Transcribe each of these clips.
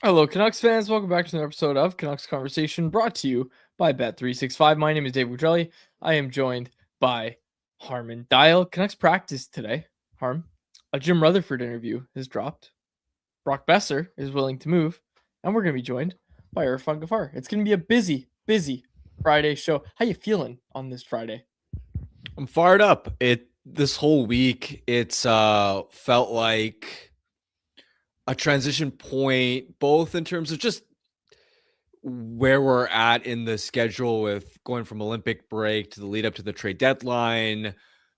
Hello, Canucks fans. Welcome back to another episode of Canucks Conversation, brought to you by Bet365. My name is Dave Woodrelli. I am joined by Harman Dial. Canucks practice today. Harm, a Jim Rutherford interview has dropped. Brock Boeser is willing to move, and we're going to be joined by Irfaan Gaffar. It's going to be a busy Friday show. How you feeling on this Friday? I'm fired up. This whole week, it's felt like a transition point, both in terms of just where we're at in the schedule with going from Olympic break to the lead up to the trade deadline,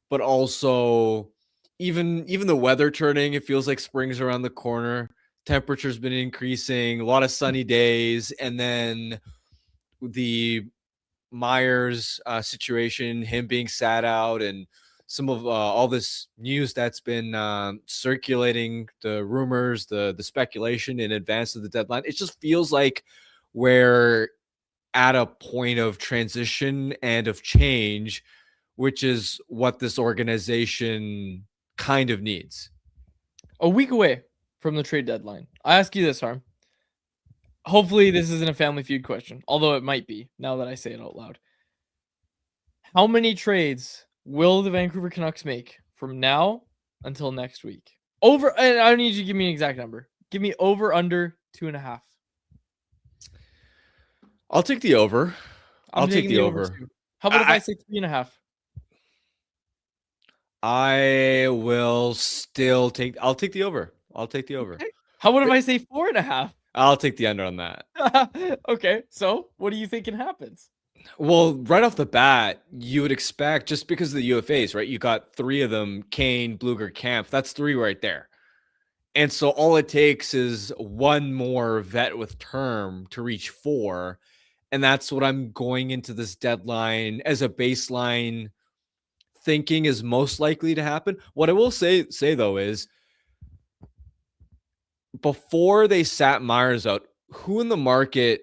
but also even the weather turning. It feels like spring's around the corner. Temperature's been increasing, a lot of sunny days, and then the Myers situation, him being sat out, and some of all this news that's been circulating, the rumors, the speculation in advance of the deadline. It just feels like we're at a point of transition and of change, which is what this organization kind of needs. A week away from the trade deadline. I ask you this, Harm. Hopefully this isn't a Family Feud question, although it might be now that I say it out loud. How many trades will the Vancouver Canucks make from now until next week? Over, and I don't need you to give me an exact number. Give me over, under 2.5. I'll take the over. I'll take the over. Too. How about if I say 3.5? I'll take the over. I'll take the over. Okay. How about if I say 4.5? I'll take the under on that. Okay, so what do you thinking happens? Well, right off the bat, you would expect, just because of the UFAs, right? You got 3 of them, Kane, Blueger, Kampf. That's 3 right there. And so all it takes is one more vet with term to reach 4. And that's what I'm going into this deadline as a baseline thinking is most likely to happen. What I will say though is, before they sat Myers out, who in the market,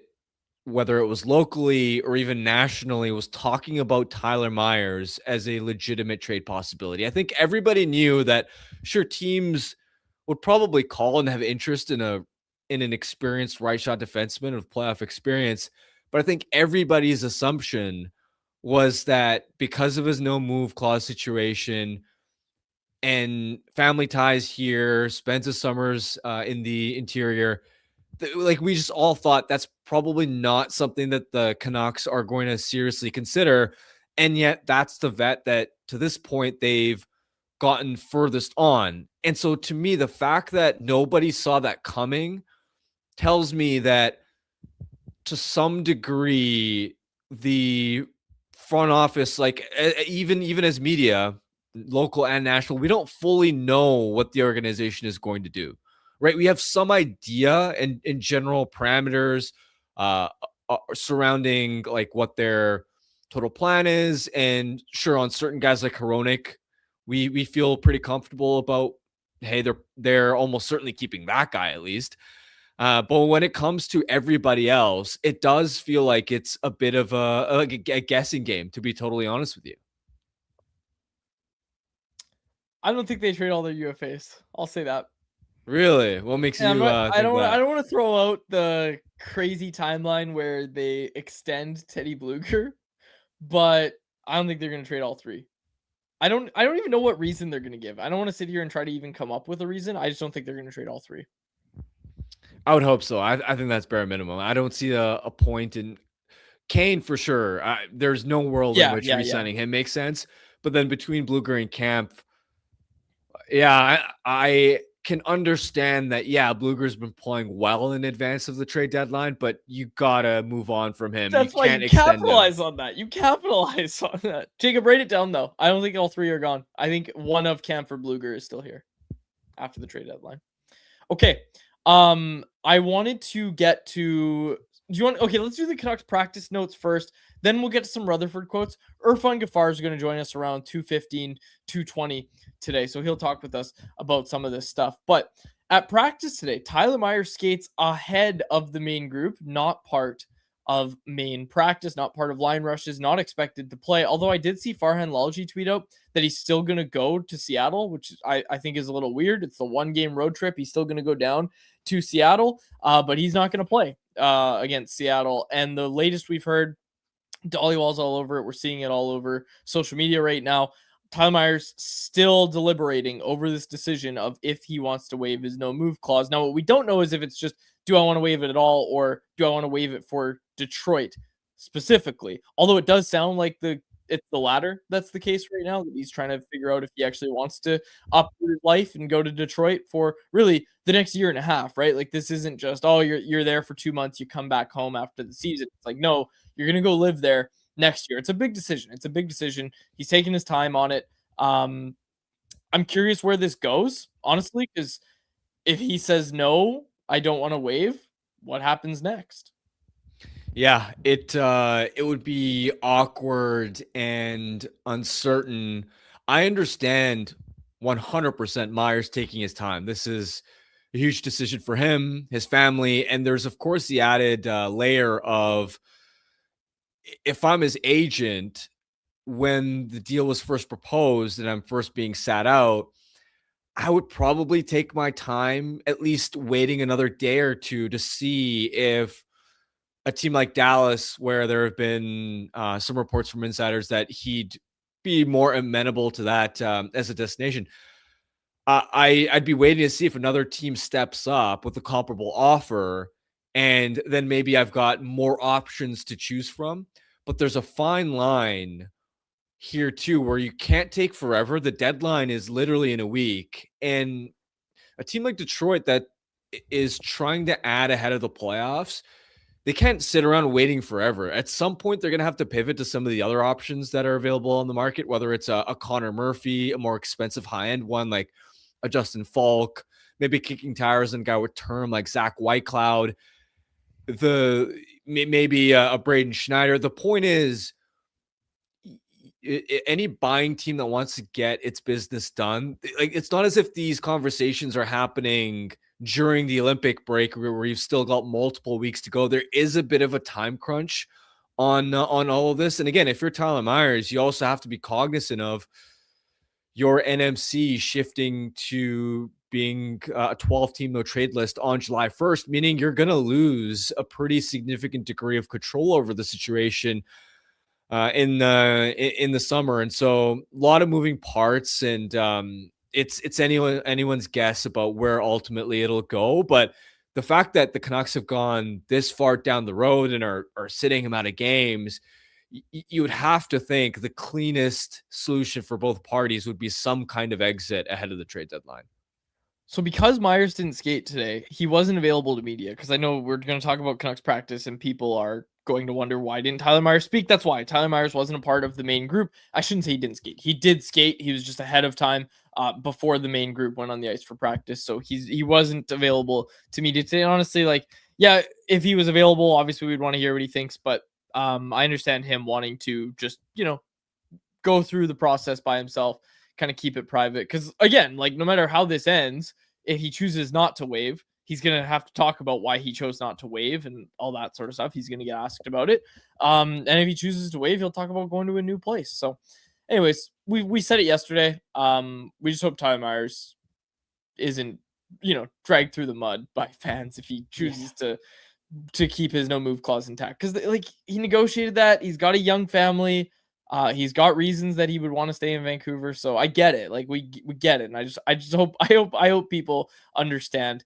whether it was locally or even nationally, was talking about Tyler Myers as a legitimate trade possibility? I think everybody knew that, sure, teams would probably call and have interest in an experienced right shot defenseman with playoff experience. But I think everybody's assumption was that because of his no move clause situation and family ties here, spends his summers in the interior, like, we just all thought that's probably not something that the Canucks are going to seriously consider. And yet that's the vet that to this point they've gotten furthest on. And so to me, the fact that nobody saw that coming tells me that to some degree, the front office, like even as media, local and national, we don't fully know what the organization is going to do. Right, we have some idea and in general parameters surrounding like what their total plan is, and sure, on certain guys like Hronek, we feel pretty comfortable about. Hey, they're almost certainly keeping that guy at least. But when it comes to everybody else, it does feel like it's a bit of a guessing game, to be totally honest with you. I don't think they trade all their UFAs. I'll say that. Really? What makes you I think don't that? want to throw out the crazy timeline where they extend Teddy Blueger, but I don't think they're going to trade all 3. I don't even know what reason they're going to give. I don't want to sit here and try to even come up with a reason. I just don't think they're going to trade all 3. I would hope so. I think that's bare minimum. I don't see a point in Kane for sure. There's no world in which re-signing him makes sense. But then between Blueger and Kampf, I can understand that. Yeah, Blueger's been playing well in advance of the trade deadline, but you gotta move on from him. That's why you capitalize on that. You capitalize on that. Jacob, write it down though. I don't think all 3 are gone. I think one of Kampf or Blueger is still here after the trade deadline. Okay. I wanted to get to. Okay, let's do the Canucks practice notes first. Then we'll get to some Rutherford quotes. Irfaan Gaffar is going to join us around 2:15, 2:20 today. So he'll talk with us about some of this stuff. But at practice today, Tyler Myers skates ahead of the main group, not part of main practice, not part of line rushes, not expected to play. Although I did see Farhan Lalji tweet out that he's still going to go to Seattle, which I think is a little weird. It's the 1-game road trip. He's still going to go down to Seattle, but he's not going to play against Seattle. And the latest we've heard, Dollywall's all over it. We're seeing it all over social media right now. Tyler Myers still deliberating over this decision of if he wants to waive his no move clause. Now, what we don't know is if it's just, do I want to waive it at all, or do I want to waive it for Detroit specifically? Although it does sound like it's the latter that's the case right now, that he's trying to figure out if he actually wants to uproot his life and go to Detroit for really the next year and a half, right? Like, this isn't just, oh, you're there for 2 months, you come back home after the season. It's like, no, you're going to go live there next year. It's a big decision. It's a big decision. He's taking his time on it. I'm curious where this goes, honestly, because if he says no, I don't want to waive, what happens next? Yeah, it would be awkward and uncertain. I understand 100% Myers taking his time. This is a huge decision for him, his family, and there's of course the added layer of, if I'm his agent, when the deal was first proposed and I'm first being sat out, I would probably take my time, at least waiting another day or two to see if a team like Dallas, where there have been some reports from insiders that he'd be more amenable to that as a destination. I'd be waiting to see if another team steps up with a comparable offer, and then maybe I've got more options to choose from. But there's a fine line here too, where you can't take forever. The deadline is literally in a week, and a team like Detroit that is trying to add ahead of the playoffs, they can't sit around waiting forever. At some point, they're going to have to pivot to some of the other options that are available on the market, whether it's a Connor Murphy, a more expensive high-end one like a Justin Falk, maybe kicking tires and a guy with term like Zach Whitecloud, maybe a Braden Schneider. The point is, any buying team that wants to get its business done, like, it's not as if these conversations are happening during the Olympic break where you've still got multiple weeks to go. There is a bit of a time crunch on all of this. And again, if you're Tyler Myers, you also have to be cognizant of your NMC shifting to being a 12-team no trade list on July 1st, meaning you're going to lose a pretty significant degree of control over the situation in the summer. And so a lot of moving parts, and it's anyone's guess about where ultimately it'll go. But the fact that the Canucks have gone this far down the road and are sitting him out of games, you would have to think the cleanest solution for both parties would be some kind of exit ahead of the trade deadline. So because Myers didn't skate today, he wasn't available to media, because I know we're going to talk about Canucks practice and people are going to wonder, why didn't Tyler Myers speak? That's why Tyler Myers wasn't a part of the main group. I shouldn't say he didn't skate. He did skate. He was just ahead of time before the main group went on the ice for practice. So he wasn't available to media today. Honestly, like, yeah, if he was available, obviously we'd want to hear what he thinks, but I understand him wanting to just, go through the process by himself, kind of keep it private. Because again, like, no matter how this ends, if he chooses not to waive, he's going to have to talk about why he chose not to waive and all that sort of stuff. He's going to get asked about it. And if he chooses to waive, he'll talk about going to a new place. So anyways, we said it yesterday. We just hope Tyler Myers isn't, dragged through the mud by fans if he chooses to keep his no move clause intact. Because, like, he negotiated that. He's got a young family. He's got reasons that he would want to stay in Vancouver. So I get it. Like, we get it. And I just hope people understand,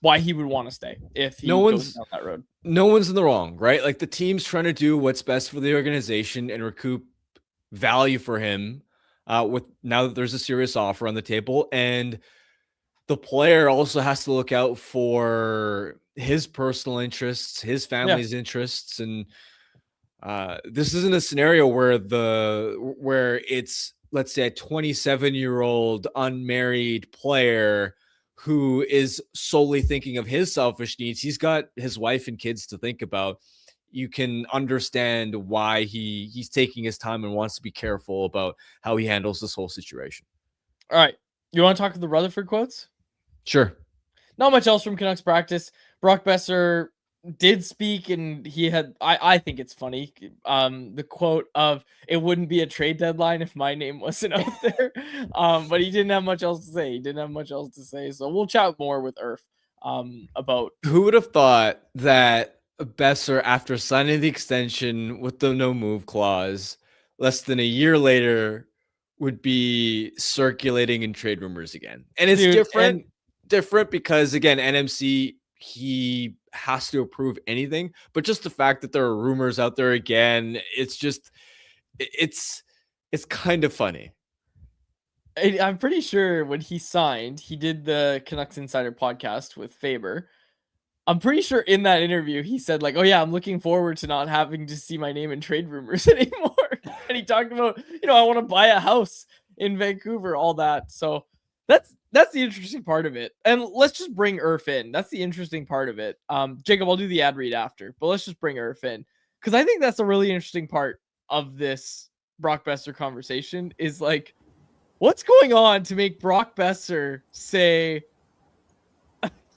why he would want to stay if he goes down that road. No one's in the wrong, right? Like, the team's trying to do what's best for the organization and recoup value for him with now that there's a serious offer on the table. And the player also has to look out for his personal interests, his family's interests. And this isn't a scenario where it's, let's say, a 27-year-old unmarried player who is solely thinking of his selfish needs. He's got his wife and kids to think about. You can understand why he's taking his time and wants to be careful about how he handles this whole situation. All right. You want to talk to the Rutherford quotes? Sure. Not much else from Canucks practice. Brock Boeser did speak, and he had, I think it's funny, the quote of, "It wouldn't be a trade deadline if my name wasn't out there." But he didn't have much else to say. So we'll chat more with Irf about. Who would have thought that Boeser, after signing the extension with the no move clause, less than a year later, would be circulating in trade rumors again? And it's different because, again, NMC, he has to approve anything, but just the fact that there are rumors out there again, it's kind of funny. I'm pretty sure when he signed, he did the Canucks Insider podcast with Faber. I'm pretty sure in that interview he said like, "Oh yeah, I'm looking forward to not having to see my name in trade rumors anymore." And he talked about, I want to buy a house in Vancouver, all that. So that's the interesting part of it. And let's just bring Irf in. That's the interesting part of it. Jacob, I'll do the ad read after, but let's just bring Irf in because I think that's a really interesting part of this Brock Boeser conversation is like, what's going on to make Brock Boeser say,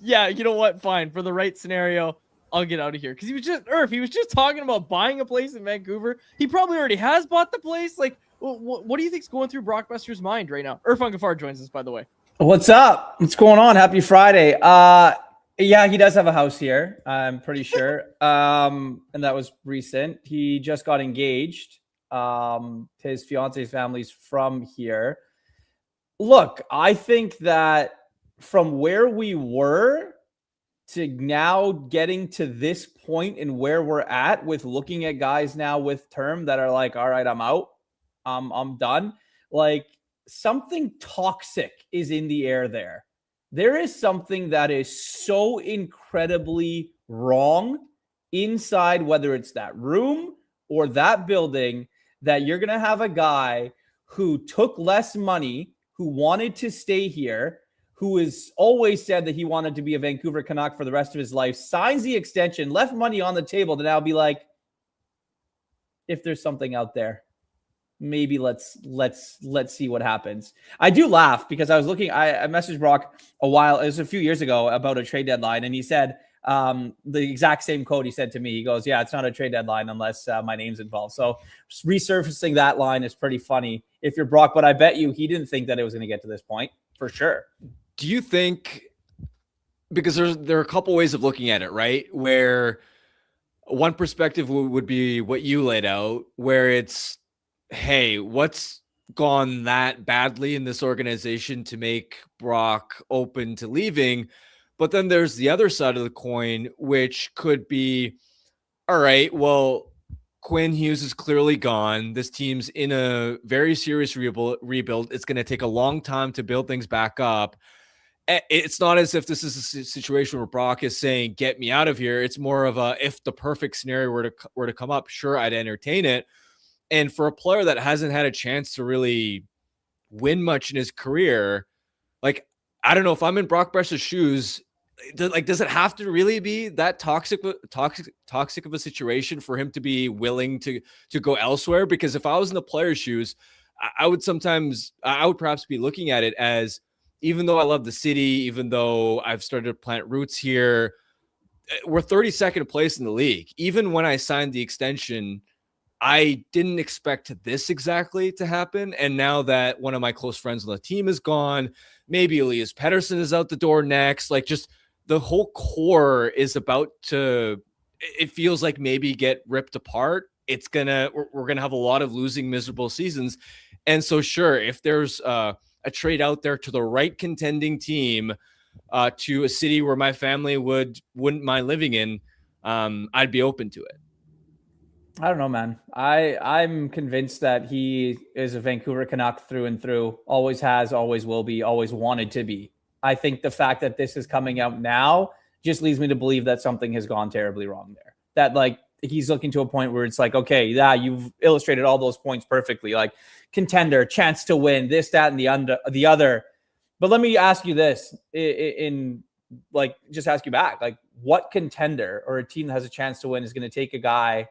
yeah, you know what? Fine. For the right scenario, I'll get out of here. Because he was just talking about buying a place in Vancouver. He probably already has bought the place. Like, what do you think's going through Brock Boeser's mind right now? Irfaan Gaffar joins us, by the way. What's up? What's going on? Happy Friday. Yeah, he does have a house here, I'm pretty sure. And that was recent. He just got engaged. His fiance's family's from here. Look, I think that from where we were to now getting to this point and where we're at with looking at guys now with term that are like, all right, I'm out. I'm done. Like something toxic is in the air there. There is something that is so incredibly wrong inside, whether it's that room or that building, that you're going to have a guy who took less money, who wanted to stay here, who has always said that he wanted to be a Vancouver Canuck for the rest of his life, signs the extension, left money on the table to now be like, if there's something out there, maybe let's see what happens. I do laugh because I was looking, I messaged Brock it was a few years ago about a trade deadline, and he said the exact same quote he said to me. He goes, yeah, it's not a trade deadline unless my name's involved. So resurfacing that line is pretty funny if you're Brock, but I bet you he didn't think that it was going to get to this point for sure. Do you think, because there are a couple ways of looking at it, right? Where one perspective would be what you laid out, where it's, hey, what's gone that badly in this organization to make Brock open to leaving? But then there's the other side of the coin, which could be, all right, well, Quinn Hughes is clearly gone. This team's in a very serious rebuild. It's going to take a long time to build things back up. It's not as if this is a situation where Brock is saying, get me out of here. It's more of a, if the perfect scenario were to come up, sure, I'd entertain it. And for a player that hasn't had a chance to really win much in his career, like, I don't know, if I'm in Brock Boeser's shoes, does it have to really be that toxic of a situation for him to be willing to go elsewhere? Because if I was in the player's shoes, I would perhaps be looking at it as, even though I love the city, even though I've started to plant roots here, we're 32nd place in the league. Even when I signed the extension, I didn't expect this exactly to happen. And now that one of my close friends on the team is gone, maybe Elias Pettersson is out the door next. Like, just the whole core is about to, it feels like, maybe get ripped apart. We're gonna have a lot of losing, miserable seasons. And so, sure, if there's a trade out there to the right contending team, to a city where my family wouldn't mind living in, I'd be open to it. I don't know, man. I'm convinced that he is a Vancouver Canuck through and through. Always has, always will be, always wanted to be. I think the fact that this is coming out now just leads me to believe that something has gone terribly wrong there. That, like, he's looking to a point where it's like, okay, yeah, you've illustrated all those points perfectly. Like, contender, chance to win, this, that, and the other. But let me ask you this, just ask you back. Like, what contender or a team that has a chance to win is going to take a guy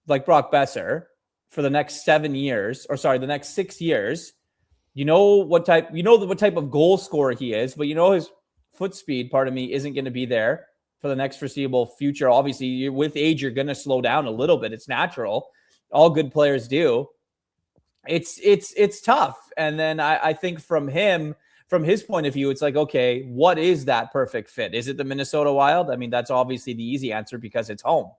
like Brock Boeser for the next the next 6 years? You know what type of goal scorer he is, but his foot speed, part of me, isn't going to be there for the next foreseeable future. Obviously, with age, you're going to slow down a little bit. It's natural. All good players do. It's tough. And then I think from him from his point of view, it's like, okay, what is that perfect fit? Is it the Minnesota Wild? I mean, that's obviously the easy answer because it's home.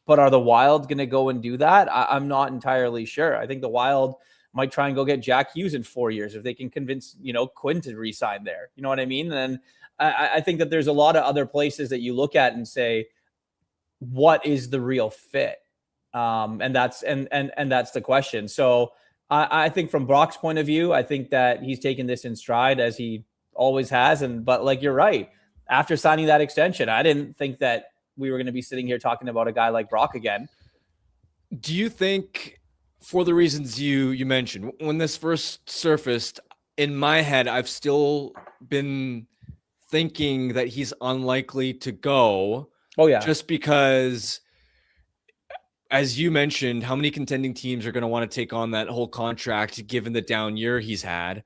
But are the Wild going to go and do that? I'm not entirely sure. I think the Wild might try and go get Jack Hughes in 4 years if they can convince, Quinn to re-sign there. You know what I mean? And I think that there's a lot of other places that you look at and say, what is the real fit? And that's the question. So I think from Brock's point of view, I think that he's taken this in stride as he always has. But like, you're right. After signing that extension, I didn't think that we were going to be sitting here talking about a guy like Brock again. Do you think, for the reasons you mentioned, when this first surfaced, in my head, I've still been thinking that he's unlikely to go. Oh, yeah. Just because, as you mentioned, how many contending teams are going to want to take on that whole contract given the down year he's had?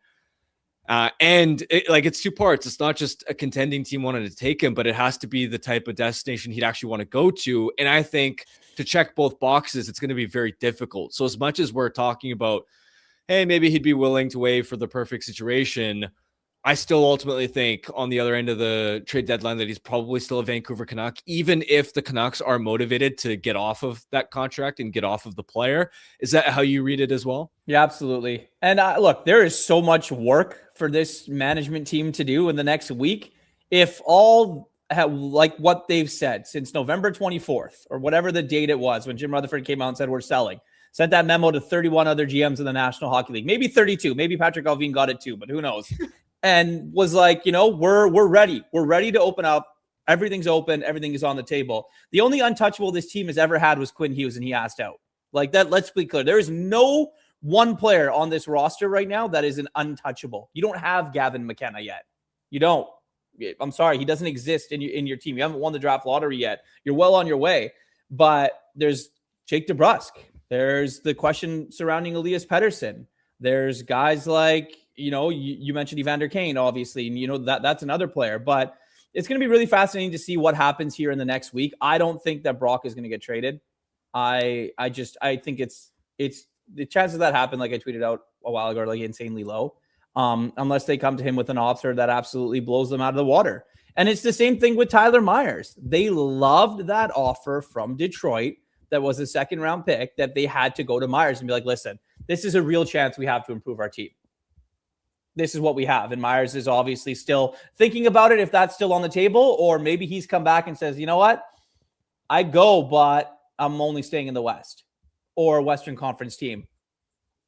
And it's two parts. It's not just a contending team wanting to take him, but it has to be the type of destination he'd actually want to go to. And I think to check both boxes, it's going to be very difficult. So as much as we're talking about, hey, maybe he'd be willing to waive for the perfect situation, I still ultimately think on the other end of the trade deadline that he's probably still a Vancouver Canuck, even if the Canucks are motivated to get off of that contract and get off of the player. Is that how you read it as well? Yeah, absolutely. And look, there is so much work for this management team to do in the next week. If all like what they've said since November 24th or whatever the date it was when Jim Rutherford came out and said we're selling, sent that memo to 31 other GMs in the National Hockey League, maybe 32, maybe Patrick Alvin got it too, but who knows? And was like, we're ready. We're ready to open up. Everything's open. Everything is on the table. The only untouchable this team has ever had was Quinn Hughes, and he asked out. Like that, let's be clear. There is no one player on this roster right now that is an untouchable. You don't have Gavin McKenna yet. You don't. I'm sorry. He doesn't exist in your team. You haven't won the draft lottery yet. You're well on your way. But there's Jake DeBrusk. There's the question surrounding Elias Pettersson. There's guys like, you mentioned Evander Kane, obviously, and that's another player, but it's going to be really fascinating to see what happens here in the next week. I don't think that Brock is going to get traded. I think it's the chances that happen, like I tweeted out a while ago, are like insanely low, unless they come to him with an offer that absolutely blows them out of the water. And it's the same thing with Tyler Myers. They loved that offer from Detroit that was a second round pick that they had to go to Myers and be like, listen, this is a real chance we have to improve our team. This is what we have. And Myers is obviously still thinking about it, if that's still on the table, or maybe he's come back and says, you know what? I go, but I'm only staying in the West or Western Conference team.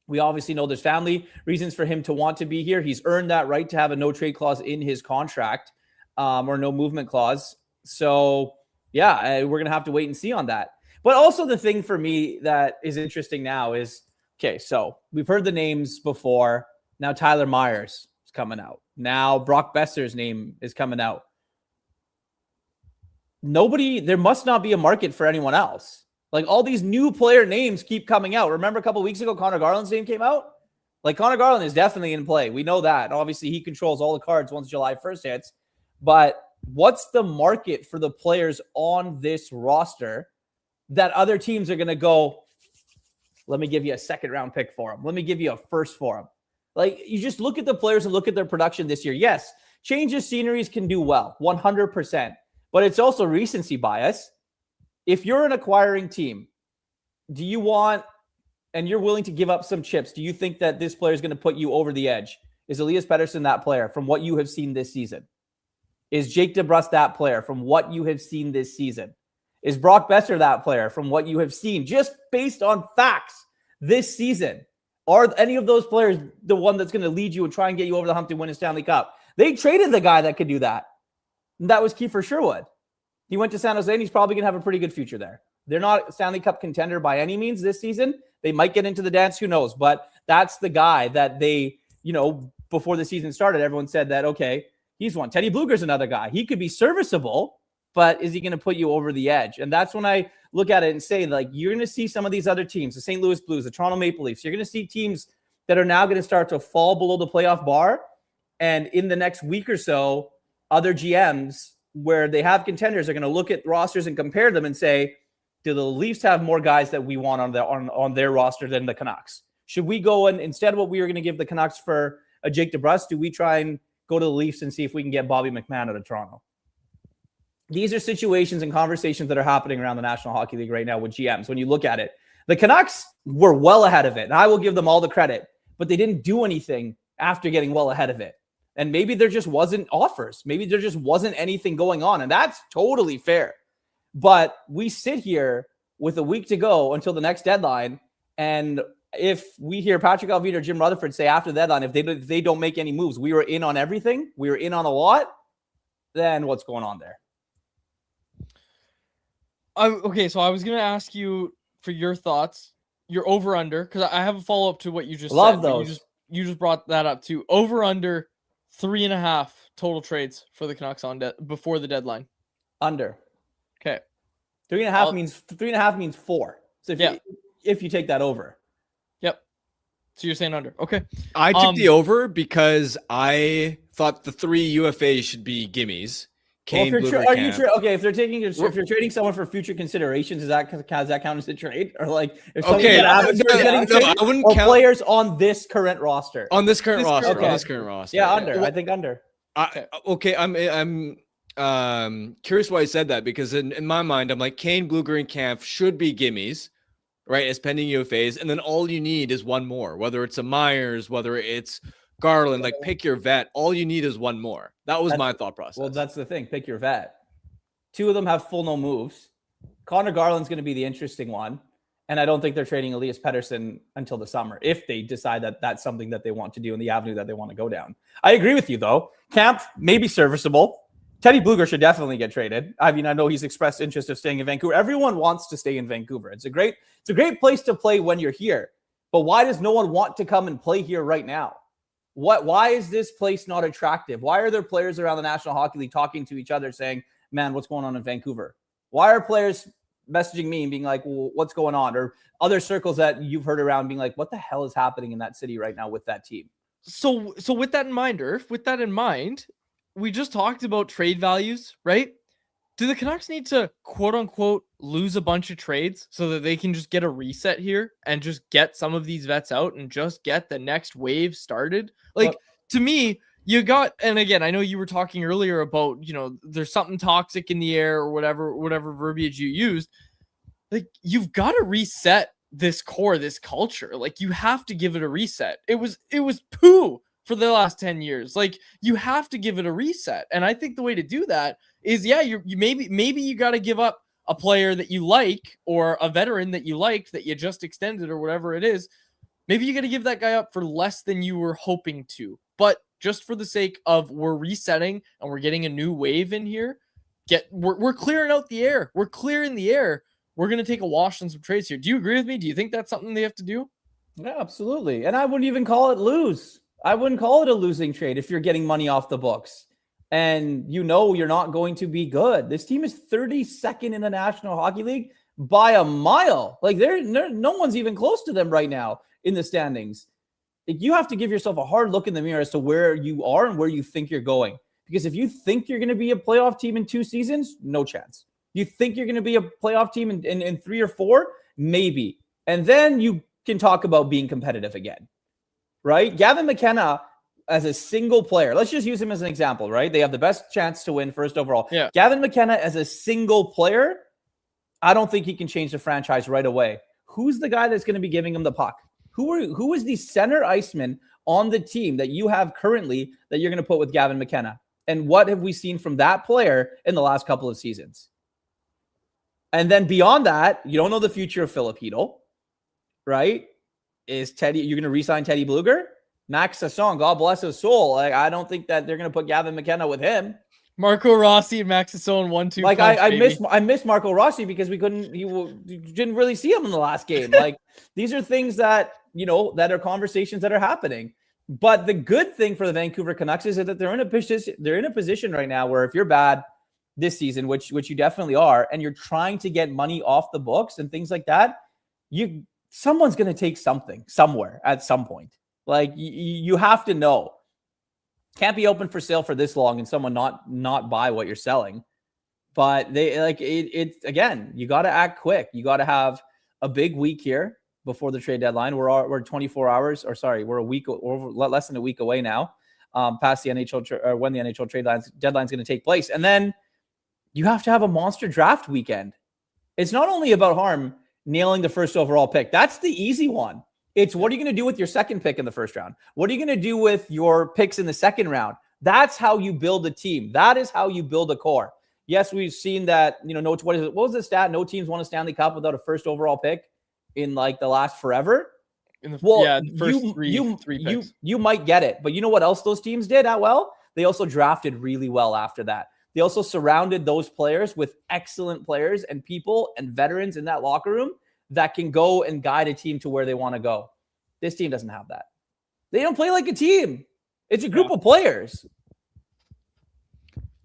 We obviously know there's family reasons for him to want to be here. He's earned that right to have a no trade clause in his contract, or no movement clause. So yeah, we're going to have to wait and see on that. But also the thing for me that is interesting now is, okay, so we've heard the names before. Now Tyler Myers is coming out. Now Brock Boeser's name is coming out. There must not be a market for anyone else. Like all these new player names keep coming out. Remember a couple of weeks ago, Connor Garland's name came out? Like Connor Garland is definitely in play. We know that. And obviously he controls all the cards once July 1st hits. But what's the market for the players on this roster that other teams are going to go, let me give you a second round pick for them. Let me give you a first for them. Like, you just look at the players and look at their production this year. Yes, change of sceneries can do well, 100%. But it's also recency bias. If you're an acquiring team, do you want, and you're willing to give up some chips, do you think that this player is going to put you over the edge? Is Elias Pettersson that player from what you have seen this season? Is Jake DeBrusk that player from what you have seen this season? Is Brock Boeser that player from what you have seen just based on facts this season? Are any of those players the one that's going to lead you and try and get you over the hump to win a Stanley Cup? They traded the guy that could do that. And that was Kiefer Sherwood. He went to San Jose and he's probably going to have a pretty good future there. They're not a Stanley Cup contender by any means this season. They might get into the dance. Who knows? But that's the guy that they, before the season started, everyone said that, okay, he's one. Teddy Bluger's another guy. He could be serviceable, but is he going to put you over the edge? And that's when I look at it and say, like, you're going to see some of these other teams, the St. Louis Blues, the Toronto Maple Leafs. You're going to see teams that are now going to start to fall below the playoff bar. And in the next week or so, other GMs where they have contenders are going to look at rosters and compare them and say, do the Leafs have more guys that we want on their roster than the Canucks? Should we go and instead of what we were going to give the Canucks for a Jake DeBrusk? Do we try and go to the Leafs and see if we can get Bobby McMahon out of Toronto? These are situations and conversations that are happening around the National Hockey League right now with GMs. When you look at it, the Canucks were well ahead of it, and I will give them all the credit, but they didn't do anything after getting well ahead of it. And maybe there just wasn't offers. Maybe there just wasn't anything going on, and that's totally fair. But we sit here with a week to go until the next deadline, and if we hear Patrick Allvin or Jim Rutherford say after the deadline, if they don't make any moves, we were in on everything, we were in on a lot, then what's going on there? Okay, so I was going to ask you for your thoughts, your over-under, because I have a follow-up to what you just Love said. those. You just brought that up too. Over-under 3.5 total trades for the Canucks before the deadline. Under. Okay. 3.5 means 4. So if you take that over. Yep. So you're saying under. Okay. I took the over because I thought the 3 UFAs should be gimmies. Kane, if you're trading someone for future considerations, does that count as a trade? Or like if I wouldn't count players on this current roster. On this current roster. Yeah, under. I think under. I'm curious why I said that, because in my mind, I'm like, Kane, Blueger, and Kampf should be gimmies, right, as pending UFAs, and then all you need is one more, whether it's a Myers, whether it's Garland, like pick your vet. All you need is one more. That was my thought process. Well, that's the thing. Pick your vet. 2 of them have full no moves. Connor Garland's going to be the interesting one. And I don't think they're trading Elias Pettersson until the summer if they decide that that's something that they want to do in the avenue that they want to go down. I agree with you, though. Kampf may be serviceable. Teddy Blueger should definitely get traded. I mean, I know he's expressed interest of staying in Vancouver. Everyone wants to stay in Vancouver. It's a great place to play when you're here. But why does no one want to come and play here right now? Why is this place not attractive? Why are there players around the National Hockey League talking to each other saying, man, what's going on in Vancouver? Why are players messaging me and being like, well, what's going on? Or other circles that you've heard around being like, what the hell is happening in that city right now with that team? So with that in mind, Irf, we just talked about trade values, right? Do the Canucks need to, quote unquote, lose a bunch of trades so that they can just get a reset here and just get some of these vets out and just get the next wave started? Like, to me, you got, and again, I know you were talking earlier about, there's something toxic in the air or whatever verbiage you used. Like, you've got to reset this core, this culture. Like, you have to give it a reset. It was poo for the last 10 years. Like, you have to give it a reset. And I think the way to do that is, you maybe you got to give up a player that you like or a veteran that you liked that you just extended or whatever it is. Maybe you got to give that guy up for less than you were hoping to. But just for the sake of we're resetting and we're getting a new wave in here, we're clearing out the air. We're clearing the air. We're going to take a wash on some trades here. Do you agree with me? Do you think that's something they have to do? Yeah, absolutely. And I wouldn't even call it lose. I wouldn't call it a losing trade if you're getting money off the books and you're not going to be good. This team is 32nd in the National Hockey League by a mile. Like no one's even close to them right now in the standings. Like, you have to give yourself a hard look in the mirror as to where you are and where you think you're going. Because if you think you're going to be a playoff team in 2 seasons, no chance. You think you're going to be a playoff team in 3 or 4, maybe. And then you can talk about being competitive again. Right? Gavin McKenna as a single player. Let's just use him as an example, right? They have the best chance to win first overall. Yeah. Gavin McKenna as a single player, I don't think he can change the franchise right away. Who's the guy that's going to be giving him the puck? Who is the center iceman on the team that you have currently that you're going to put with Gavin McKenna? And what have we seen from that player in the last couple of seasons? And then beyond that, you don't know the future of Philip Hedl, right? Is Teddy, you're going to re-sign Teddy Blueger? Max Sasson, God bless his soul. Like, I don't think that they're going to put Gavin McKenna with him. Marco Rossi and Max Sasson 1-2. Like, I miss Marco Rossi because you didn't really see him in the last game. Like, these are things that, that are conversations that are happening. But the good thing for the Vancouver Canucks is that they're in a position right now where if you're bad this season, which you definitely are, and you're trying to get money off the books and things like that, someone's going to take something somewhere at some point. Like, you have to know. Can't be open for sale for this long and someone not buy what you're selling. But they again, you got to act quick. You got to have a big week here. before the trade deadline. We're 24 hours, or sorry, we're a week or less than a week away now, past the NHL or when the NHL trade deadline is going to take place. And then you have to have a monster draft weekend. It's not only about Harm nailing the first overall pick. That's the easy one. It's what are you going to do with your second pick in the first round? What are you going to do with your picks in the second round? That's how you build a team. That is how you build a core. Yes, we've seen that, what was the stat? No teams won a Stanley Cup without a first overall pick in like the last forever. The first three picks. You might get it, but you know what else those teams did that well? They also drafted really well after that. They also surrounded those players with excellent players and people and veterans in that locker room that can go and guide a team to where they want to go. This team doesn't have that. They don't play like a team. It's a group of players.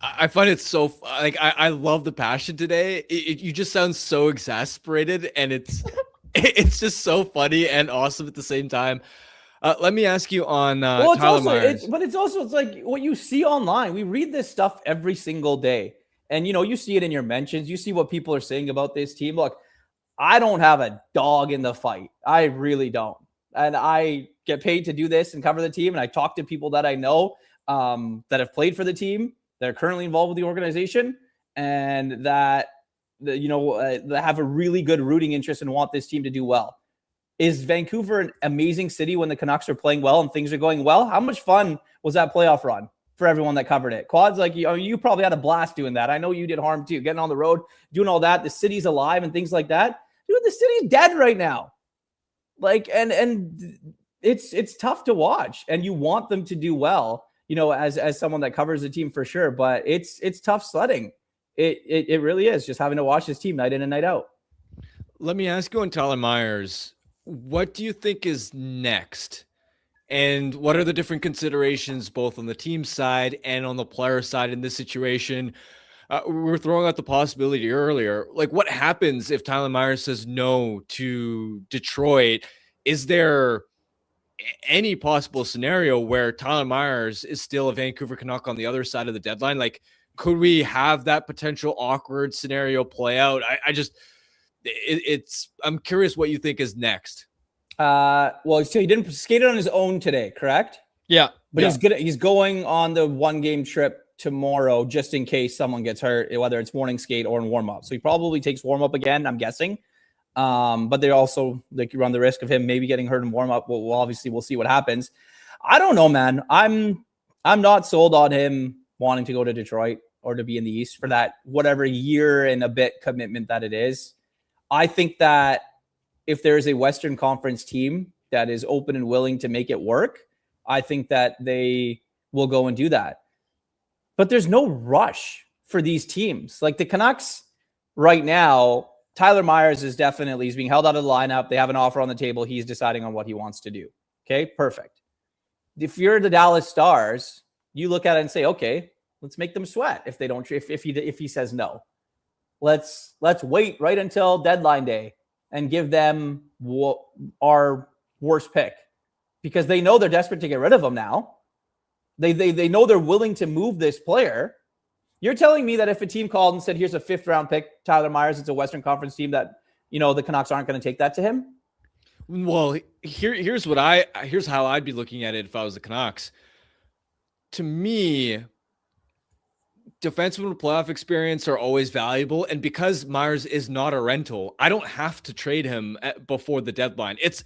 I find it so like I love the passion today. You just sound so exasperated, and it's it's just so funny and awesome at the same time. Let me ask you on Tyler Myers. It's like what you see online. We read this stuff every single day, and you see it in your mentions. You see what people are saying about this team. Look, I don't have a dog in the fight. I really don't, and I get paid to do this and cover the team. And I talk to people that I know that have played for the team, that are currently involved with the organization, and that have a really good rooting interest and want this team to do well. Is Vancouver an amazing city when the Canucks are playing well and things are going well? How much fun was that playoff run for everyone that covered it? Quads, like you probably had a blast doing that. I know you did, Harm too, getting on the road, doing all that. The city's alive and things like that. Dude, the city's dead right now. Like, and it's tough to watch, and you want them to do well, as someone that covers the team for sure, but it's tough sledding. It really is, just having to watch this team night in and night out. Let me ask you on Tyler Myers, what do you think is next? And what are the different considerations both on the team side and on the player side in this situation? We were throwing out the possibility earlier. Like, what happens if Tyler Myers says no to Detroit? Is there any possible scenario where Tyler Myers is still a Vancouver Canuck on the other side of the deadline? Like, could we have that potential awkward scenario play out? I'm curious what you think is next. Well, so he didn't skate it on his own today, correct? Yeah. But he's going on the 1-game trip tomorrow just in case someone gets hurt, whether it's morning skate or in warm-up. So he probably takes warm-up again, I'm guessing. But they also run the risk of him maybe getting hurt in warm-up. We'll see what happens. I don't know, man. I'm not sold on him wanting to go to Detroit or to be in the East for that whatever year and a bit commitment that it is. I think that if there is a Western Conference team that is open and willing to make it work, I think that they will go and do that. But there's no rush for these teams. Like the Canucks right now, Tyler Myers is definitely, he's being held out of the lineup. They have an offer on the table. He's deciding on what he wants to do. Okay, perfect. If you're the Dallas Stars, you look at it and say, okay, let's make them sweat if they don't, if he says no. Let's wait right until deadline day and give them our worst pick, because they know they're desperate to get rid of him now. They know they're willing to move this player. You're telling me that if a team called and said, here's a 5th round pick, Tyler Myers, it's a Western Conference team, that, the Canucks aren't going to take that to him? Well, here's how I'd be looking at it if I was the Canucks. To me, defensemen with playoff experience are always valuable. And because Myers is not a rental, I don't have to trade him before the deadline. It's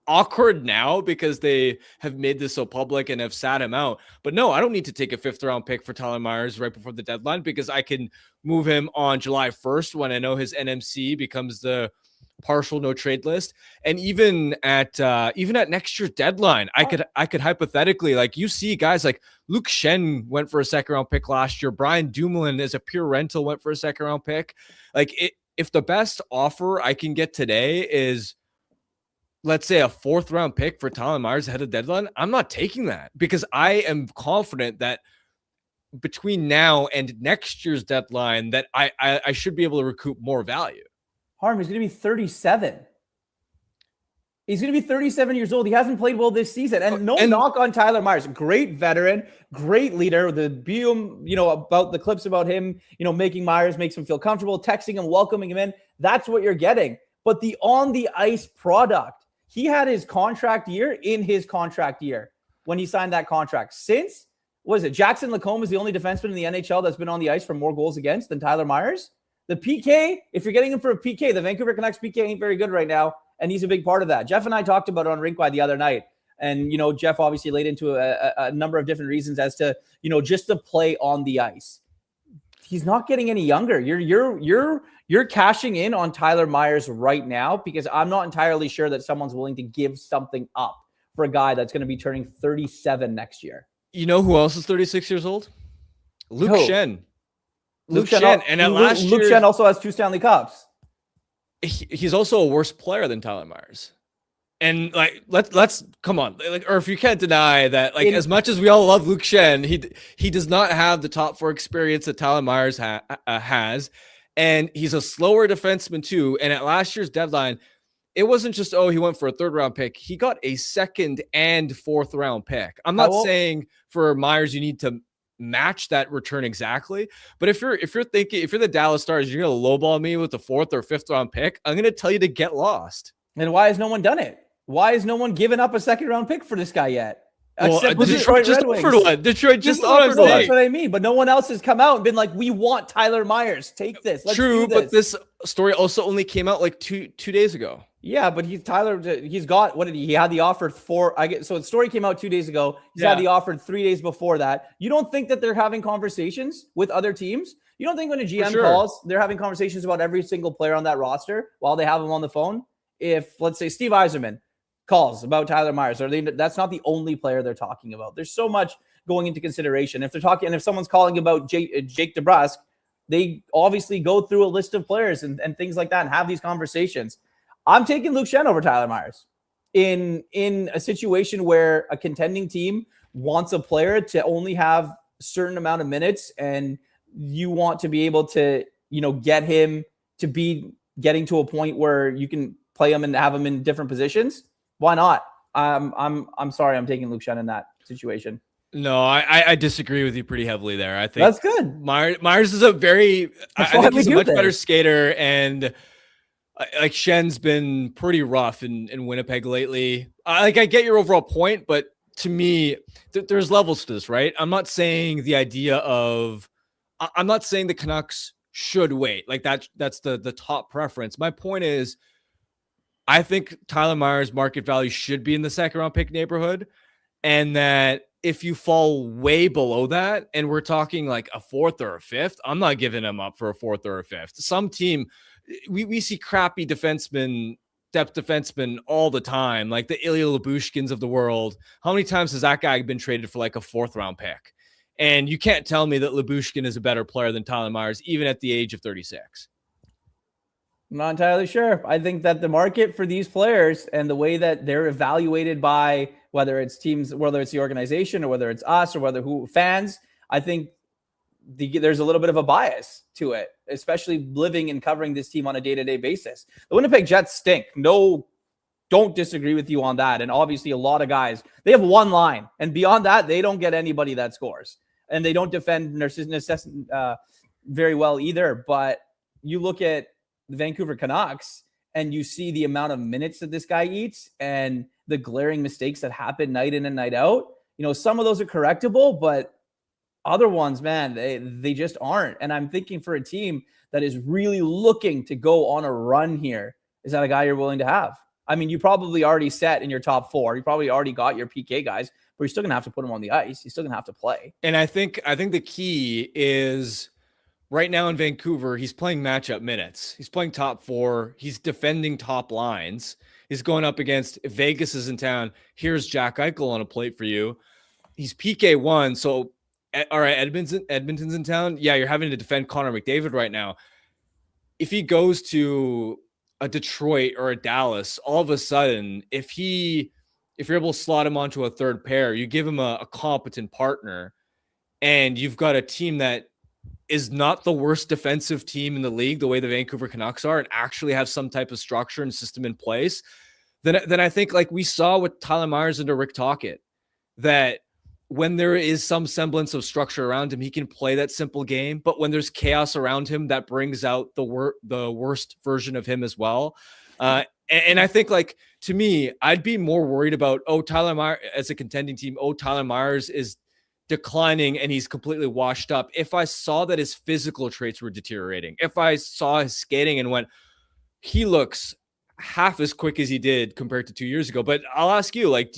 awkward now because they have made this so public and have sat him out. But no, I don't need to take a 5th round pick for Tyler Myers right before the deadline, because I can move him on July 1st when I know his NMC becomes the partial no trade list. And even at next year's deadline, I could hypothetically, like, you see guys like Luke Schenn went for a 2nd round pick last year. Brian Dumoulin as a pure rental went for a 2nd round pick. Like, if the best offer I can get today is, let's say, a 4th round pick for Tyler Myers ahead of deadline, I'm not taking that, because I am confident that between now and next year's deadline that I should be able to recoup more value. Harm, he's going to be 37. He's going to be 37 years old. He hasn't played well this season. And knock on Tyler Myers. Great veteran, great leader. The Bume, about the clips about him, making Myers makes him feel comfortable, texting him, welcoming him in. That's what you're getting. but the on the ice product. He had his contract year in his contract year when he signed that contract. Since, what is it? Jackson Lacombe is the only defenseman in the NHL that's been on the ice for more goals against than Tyler Myers. The PK, if you're getting him for a PK, the Vancouver Canucks PK ain't very good right now, and he's a big part of that. Jeff and I talked about it on Rinkwide the other night, and, Jeff obviously laid into a number of different reasons as to, just the play on the ice. He's not getting any younger. You're cashing in on Tyler Myers right now because I'm not entirely sure that someone's willing to give something up for a guy that's going to be turning 37 next year. You know who else is 36 years old? Luke Schenn. Luke Schenn. And at last Luke Schenn also has 2 Stanley Cups. He's also a worse player than Tyler Myers. And let's come on, or if you can't deny that, as much as we all love Luke Schenn, he does not have the top 4 experience that Tyler Myers has, and he's a slower defenseman too. And at last year's deadline, it wasn't just he went for a 3rd round pick; he got a 2nd and 4th round pick. I'm not saying for Myers you need to match that return exactly, but if you're the Dallas Stars, you're gonna lowball me with the 4th or 5th round pick, I'm gonna tell you to get lost. And why has no one done it? Why has no one given up a 2nd round pick for this guy yet? Detroit just offered one. Detroit just offered one. That's what I mean. But no one else has come out and been like, we want Tyler Myers. Take this. Let's do this. But this story also only came out two days ago. Yeah, but he's got, what did he had the offer for, so the story came out 2 days ago. He's had the offer 3 days before that. You don't think that they're having conversations with other teams? You don't think when a GM calls, they're having conversations about every single player on that roster while they have him on the phone? If, let's say, Steve Yzerman calls about Tyler Myers, that's not the only player they're talking about. There's so much going into consideration. If someone's calling about Jake DeBrusk, they obviously go through a list of players and things like that and have these conversations. I'm taking Luke Schenn over Tyler Myers in a situation where a contending team wants a player to only have a certain amount of minutes, and you want to be able to, get him to be getting to a point where you can play him and have him in different positions. Why not? I'm sorry, I'm taking Luke Schenn in that situation. No, I disagree with you pretty heavily there. I think that's good. Myers is I think he's a much better skater, and Schenn's been pretty rough in Winnipeg lately. I get your overall point, but to me, there's levels to this, right? I'm not saying the Canucks should wait. That's the top preference. My point is, I think Tyler Myers' market value should be in the 2nd round pick neighborhood, and that if you fall way below that, and we're talking like a 4th or a 5th, I'm not giving him up for a 4th or a 5th. Some team, we see crappy depth defensemen all the time, like the Ilya Lyubushkins of the world. How many times has that guy been traded for like a 4th round pick? And you can't tell me that Lyubushkin is a better player than Tyler Myers, even at the age of 36. I'm not entirely sure. I think that the market for these players and the way that they're evaluated by whether it's teams, whether it's the organization or whether it's us or fans, I think there's a little bit of a bias to it, especially living and covering this team on a day-to-day basis. The Winnipeg Jets stink. No, don't disagree with you on that. And obviously a lot of guys, they have one line, and beyond that, they don't get anybody that scores, and they don't defend very well either. But you look at the Vancouver Canucks and you see the amount of minutes that this guy eats and the glaring mistakes that happen night in and night out. Some of those are correctable, but other ones, man, they just aren't. And I'm thinking for a team that is really looking to go on a run here, is that a guy you're willing to have? I mean, you probably already set in your top 4. You probably already got your PK guys, but you're still going to have to put them on the ice. You're still going to have to play. And I think the key is, right now in Vancouver, he's playing matchup minutes. He's playing top 4. He's defending top lines. He's going up against, if Vegas is in town, here's Jack Eichel on a plate for you. He's PK1. So, all right, Edmonton's in town. Yeah, you're having to defend Connor McDavid right now. If he goes to a Detroit or a Dallas, all of a sudden, if you're able to slot him onto a 3rd pair, you give him a competent partner, and you've got a team that is not the worst defensive team in the league, the way the Vancouver Canucks are, and actually have some type of structure and system in place, then I think, like we saw with Tyler Myers under Rick Tocchet, that when there is some semblance of structure around him, he can play that simple game. But when there's chaos around him, that brings out the worst version of him as well. And I think, like, to me, I'd be more worried about, Tyler Myers as a contending team. Tyler Myers is declining and he's completely washed up. If I saw that his physical traits were deteriorating, if I saw his skating and went, he looks half as quick as he did compared to 2 years ago. But I'll ask you, like,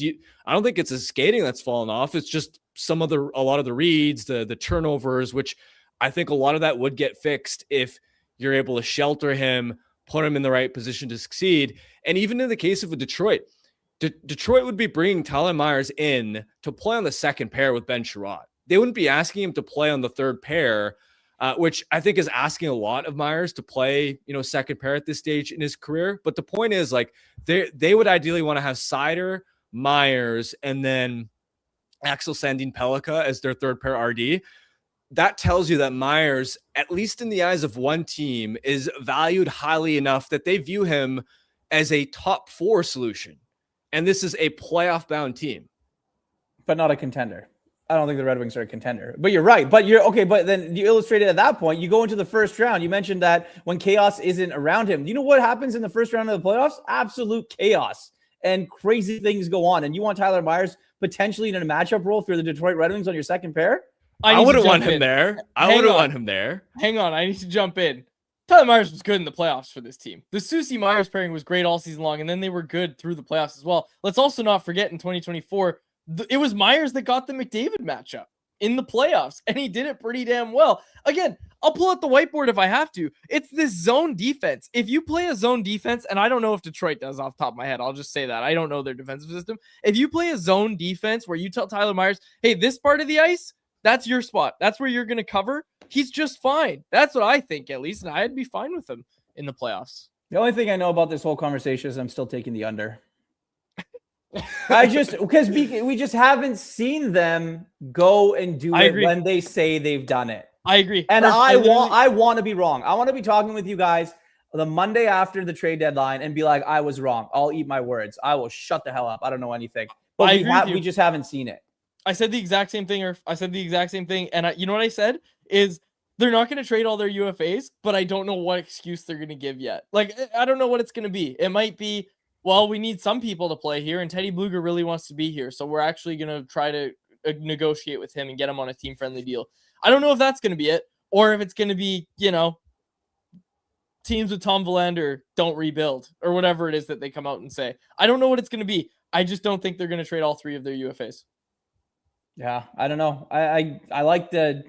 I don't think it's his skating that's fallen off. It's just a lot of the reads, the turnovers, which I think a lot of that would get fixed if you're able to shelter him, put him in the right position to succeed. And even in the case of a Detroit, Detroit would be bringing Tyler Myers in to play on the second pair with Ben Sherratt. They wouldn't be asking him to play on the third pair, which I think is asking a lot of Myers to play, second pair at this stage in his career. But the point is, like, they would ideally want to have Seider, Myers, and then Axel Sandin Pellikka as their third pair RD. That tells you that Myers, at least in the eyes of one team, is valued highly enough that they view him as a top 4 solution. And this is a playoff-bound team. But not a contender. I don't think the Red Wings are a contender. But you're right. But but then you illustrated at that point, you go into the first round. You mentioned that when chaos isn't around him. You know what happens in the first round of the playoffs? Absolute chaos. And crazy things go on. And you want Tyler Myers potentially in a matchup role for the Detroit Red Wings on your second pair? I wouldn't want him there. I wouldn't want him there. Hang on. I need to jump in. Tyler Myers was good in the playoffs for this team. The Soucy Myers pairing was great all season long, and then they were good through the playoffs as well. Let's also not forget in 2024, it was Myers that got the McDavid matchup in the playoffs, and he did it pretty damn well. Again, I'll pull out the whiteboard if I have to. It's this zone defense. If you play a zone defense, and I don't know if Detroit does off the top of my head, I'll just say that. I don't know their defensive system. If you play a zone defense where you tell Tyler Myers, hey, this part of the ice, that's your spot. That's where you're going to cover. He's just fine. That's what I think, at least, and I'd be fine with him in the playoffs. The only thing I know about this whole conversation is I'm still taking the under. Because we just haven't seen them go and do it when they say they've done it. I agree. And I want to be wrong. I want to be talking with you guys the Monday after the trade deadline and be like, I was wrong. I'll eat my words. I will shut the hell up. I don't know anything. But we just haven't seen it. I said the exact same thing, and you know what I said is they're not going to trade all their UFAs, but I don't know what excuse they're going to give yet. Like, I don't know what it's going to be. It might be, well, we need some people to play here, and Teddy Bluger really wants to be here, so we're actually going to try to negotiate with him and get him on a team-friendly deal. I don't know if that's going to be it, or if it's going to be, teams with Tom Verlander don't rebuild, or whatever it is that they come out and say. I don't know what it's going to be. I just don't think they're going to trade all 3 of their UFAs. Yeah, I don't know. I like the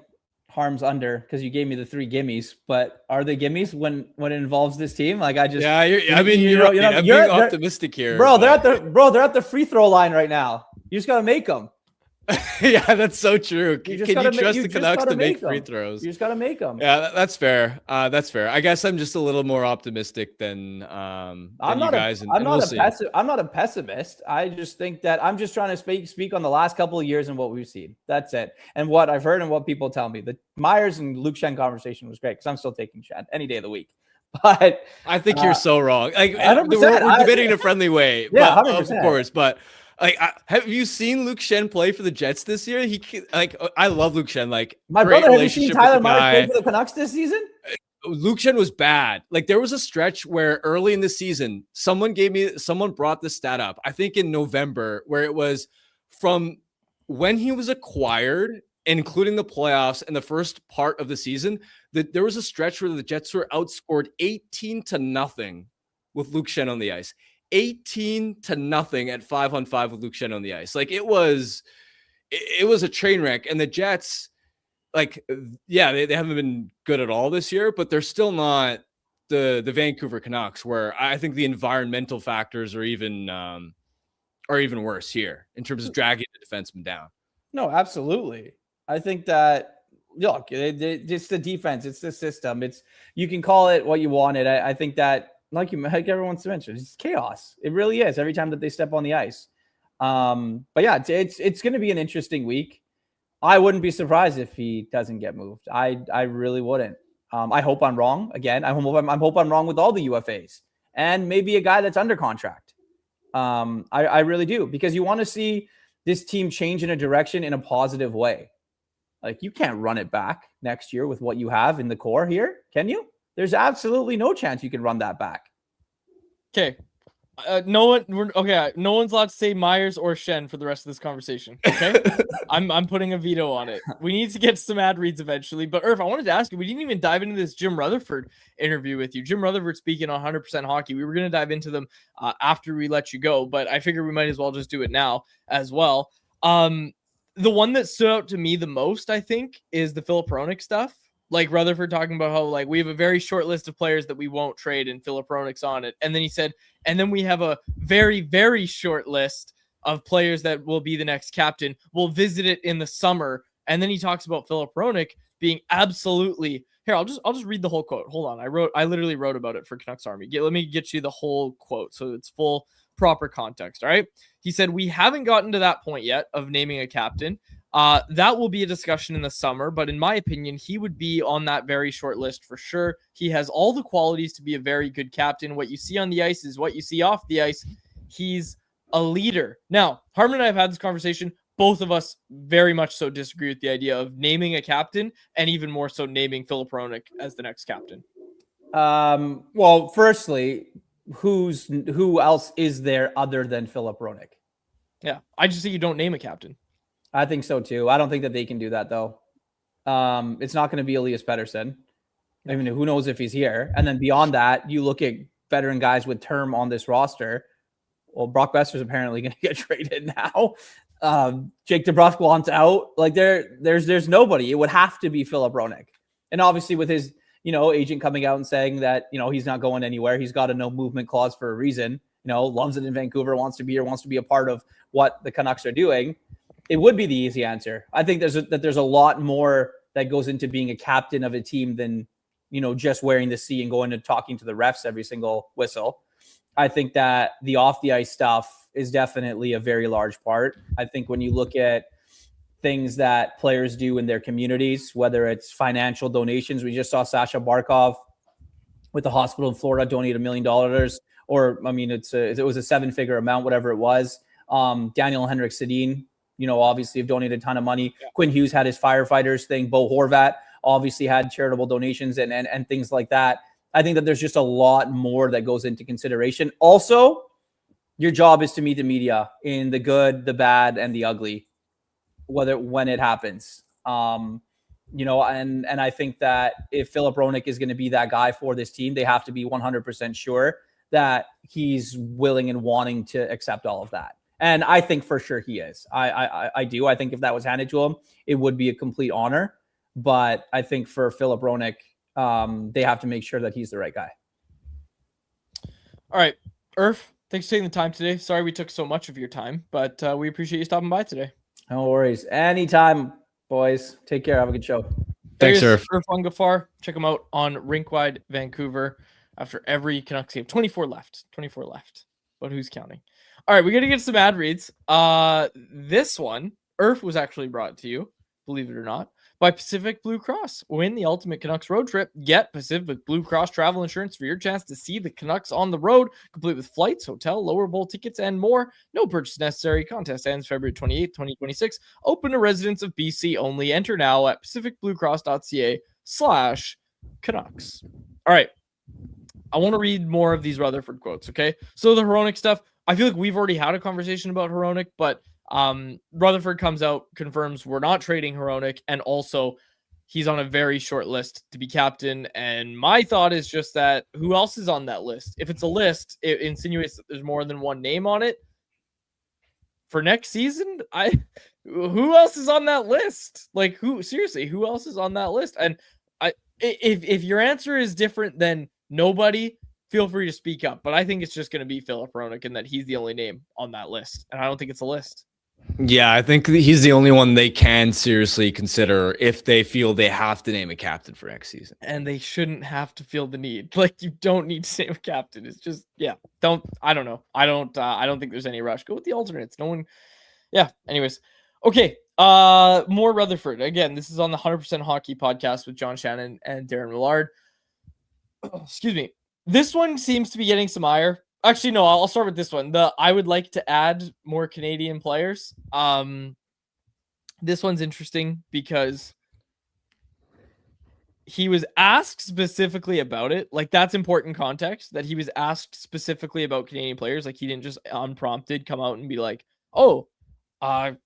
Harms under because you gave me the 3 gimmies, but are they gimmies when it involves this team? Like I'm being optimistic here, bro. But... they're at the free throw line right now. You just gotta make them. Yeah, that's so true. Can you trust the Canucks to make free throws? You just got to make them. Yeah, that's fair. That's fair. I guess I'm just a little more optimistic than you guys. I'm not a pessimist. I just think that I'm just trying to speak on the last couple of years and what we've seen. That's it. And what I've heard and what people tell me. The Myers and Luke Schenn conversation was great because I'm still taking Schenn any day of the week. But I think you're so wrong. Like, we're debating in a friendly way. Yeah, but, 100%. Of course. But like, have you seen Luke Schenn play for the Jets this year? I love Luke Schenn. Like, my brother, have you seen Tyler Myers play for the Canucks this season? Luke Schenn was bad. Like, there was a stretch where early in the season, someone brought the stat up, I think in November, where it was from when he was acquired, including the playoffs and the first part of the season, that there was a stretch where the Jets were outscored 18-0 with Luke Schenn on the ice. 18-0 at 5-on-5 with Luke Schenn on the ice. Like, it was a train wreck. And the Jets, like, yeah, they haven't been good at all this year, but they're still not the Vancouver Canucks, where I think the environmental factors are even worse here in terms of dragging the defenseman down. No, absolutely. I think that, look, it's the defense, it's the system. You can call it what you want it. I think that, like everyone's mentioned, it's chaos. It really is every time that they step on the ice. But yeah, it's going to be an interesting week. I wouldn't be surprised if he doesn't get moved. I really wouldn't. I hope I'm wrong. Again, I hope I'm wrong with all the UFAs and maybe a guy that's under contract. I really do, because you want to see this team change in a direction in a positive way. Like, you can't run it back next year with what you have in the core here, can you? There's absolutely no chance you can run that back. Okay. No one's allowed to say Myers or Schenn for the rest of this conversation. Okay, I'm putting a veto on it. We need to get some ad reads eventually. But Irf, I wanted to ask you, we didn't even dive into this Jim Rutherford interview with you. Jim Rutherford speaking on 100% hockey. We were going to dive into them after we let you go, but I figured we might as well just do it now as well. The one that stood out to me the most, I think, is the Filip Hronek stuff. Like Rutherford talking about how like we have a very short list of players that we won't trade, and Filip Hronek's on it. And then he said, and then we have a very, very short list of players that will be the next captain. We'll visit it in the summer. And then he talks about Filip Hronek being absolutely here. I'll just read the whole quote. Hold on. I literally wrote about it for Canucks Army. Let me get you the whole quote so it's full proper context. All right. He said, we haven't gotten to that point yet of naming a captain. That will be a discussion in the summer, but in my opinion, he would be on that very short list for sure. He has all the qualities to be a very good captain. What you see on the ice is what you see off the ice. He's a leader. Now, Harmon and I have had this conversation. Both of us very much so disagree with the idea of naming a captain, and even more so naming Filip Hronek as the next captain. Well, firstly, who else is there other than Filip Hronek? Yeah, I just think you don't name a captain. I think so too. I don't think that they can do that though. It's not going to be Elias Pettersson. I mean, who knows if he's here? And then beyond that, you look at veteran guys with term on this roster. Well, Brock Boeser is apparently going to get traded now. Jake DeBrusk wants out. Like there's nobody. It would have to be Filip Hronek. And obviously with his, agent coming out and saying that, he's not going anywhere. He's got a no movement clause for a reason. Loves it in Vancouver, wants to be here, wants to be a part of what the Canucks are doing. It would be the easy answer. I think there's a lot more that goes into being a captain of a team than, just wearing the C and going and talking to the refs every single whistle. I think that the off the ice stuff is definitely a very large part. I think when you look at things that players do in their communities, whether it's financial donations, we just saw Sasha Barkov with the hospital in Florida donate $1 million, or it was a 7-figure amount, whatever it was. Daniel Henrik Sedin, obviously have donated a ton of money. Yeah. Quinn Hughes had his firefighters thing. Bo Horvat obviously had charitable donations and things like that. I think that there's just a lot more that goes into consideration. Also, your job is to meet the media in the good, the bad, and the ugly, when it happens. And I think that if Filip Hronek is going to be that guy for this team, they have to be 100% sure that he's willing and wanting to accept all of that. And I think for sure he is. I do. I think if that was handed to him, it would be a complete honor. But I think for Filip Hronek, they have to make sure that he's the right guy. All right. Irf, thanks for taking the time today. Sorry we took so much of your time, but we appreciate you stopping by today. No worries. Anytime, boys. Take care. Have a good show. Thanks, Irf. Irfaan Gaffar. Check him out on Rinkwide Vancouver after every Canucks game. 24 left. But who's counting? All right, we got to get some ad reads. This one, Irf, was actually brought to you, believe it or not, by Pacific Blue Cross. Win the ultimate Canucks road trip. Get Pacific Blue Cross travel insurance for your chance to see the Canucks on the road, complete with flights, hotel, lower bowl tickets, and more. No purchase necessary. Contest ends February 28th, 2026. Open to residents of BC only. Enter now at pacificbluecross.ca/Canucks. All right. I want to read more of these Rutherford quotes, okay? So the Hronek stuff, I feel like we've already had a conversation about Hronek, but Rutherford comes out, confirms we're not trading Hronek, and also he's on a very short list to be captain. And my thought is just that who else is on that list? If it's a list, it insinuates that there's more than one name on it. For next season, who else is on that list? Like who else is on that list? And if your answer is different than nobody, feel free to speak up. But I think it's just going to be Filip Hronek and that he's the only name on that list. And I don't think it's a list. Yeah, I think he's the only one they can seriously consider if they feel they have to name a captain for next season. And they shouldn't have to feel the need. Like, you don't need to name a captain. It's just, I don't know. I don't think there's any rush. Go with the alternates. No one. Yeah. Anyways. Okay. More Rutherford. Again, this is on the 100% Hockey podcast with John Shannon and Darren Millard. Excuse me. This one seems to be getting some ire. Actually, no, I'll start with this one. I would like to add more Canadian players. This one's interesting because he was asked specifically about it. Like, that's important context, that he was asked specifically about Canadian players. Like, he didn't just unprompted come out and be like, oh,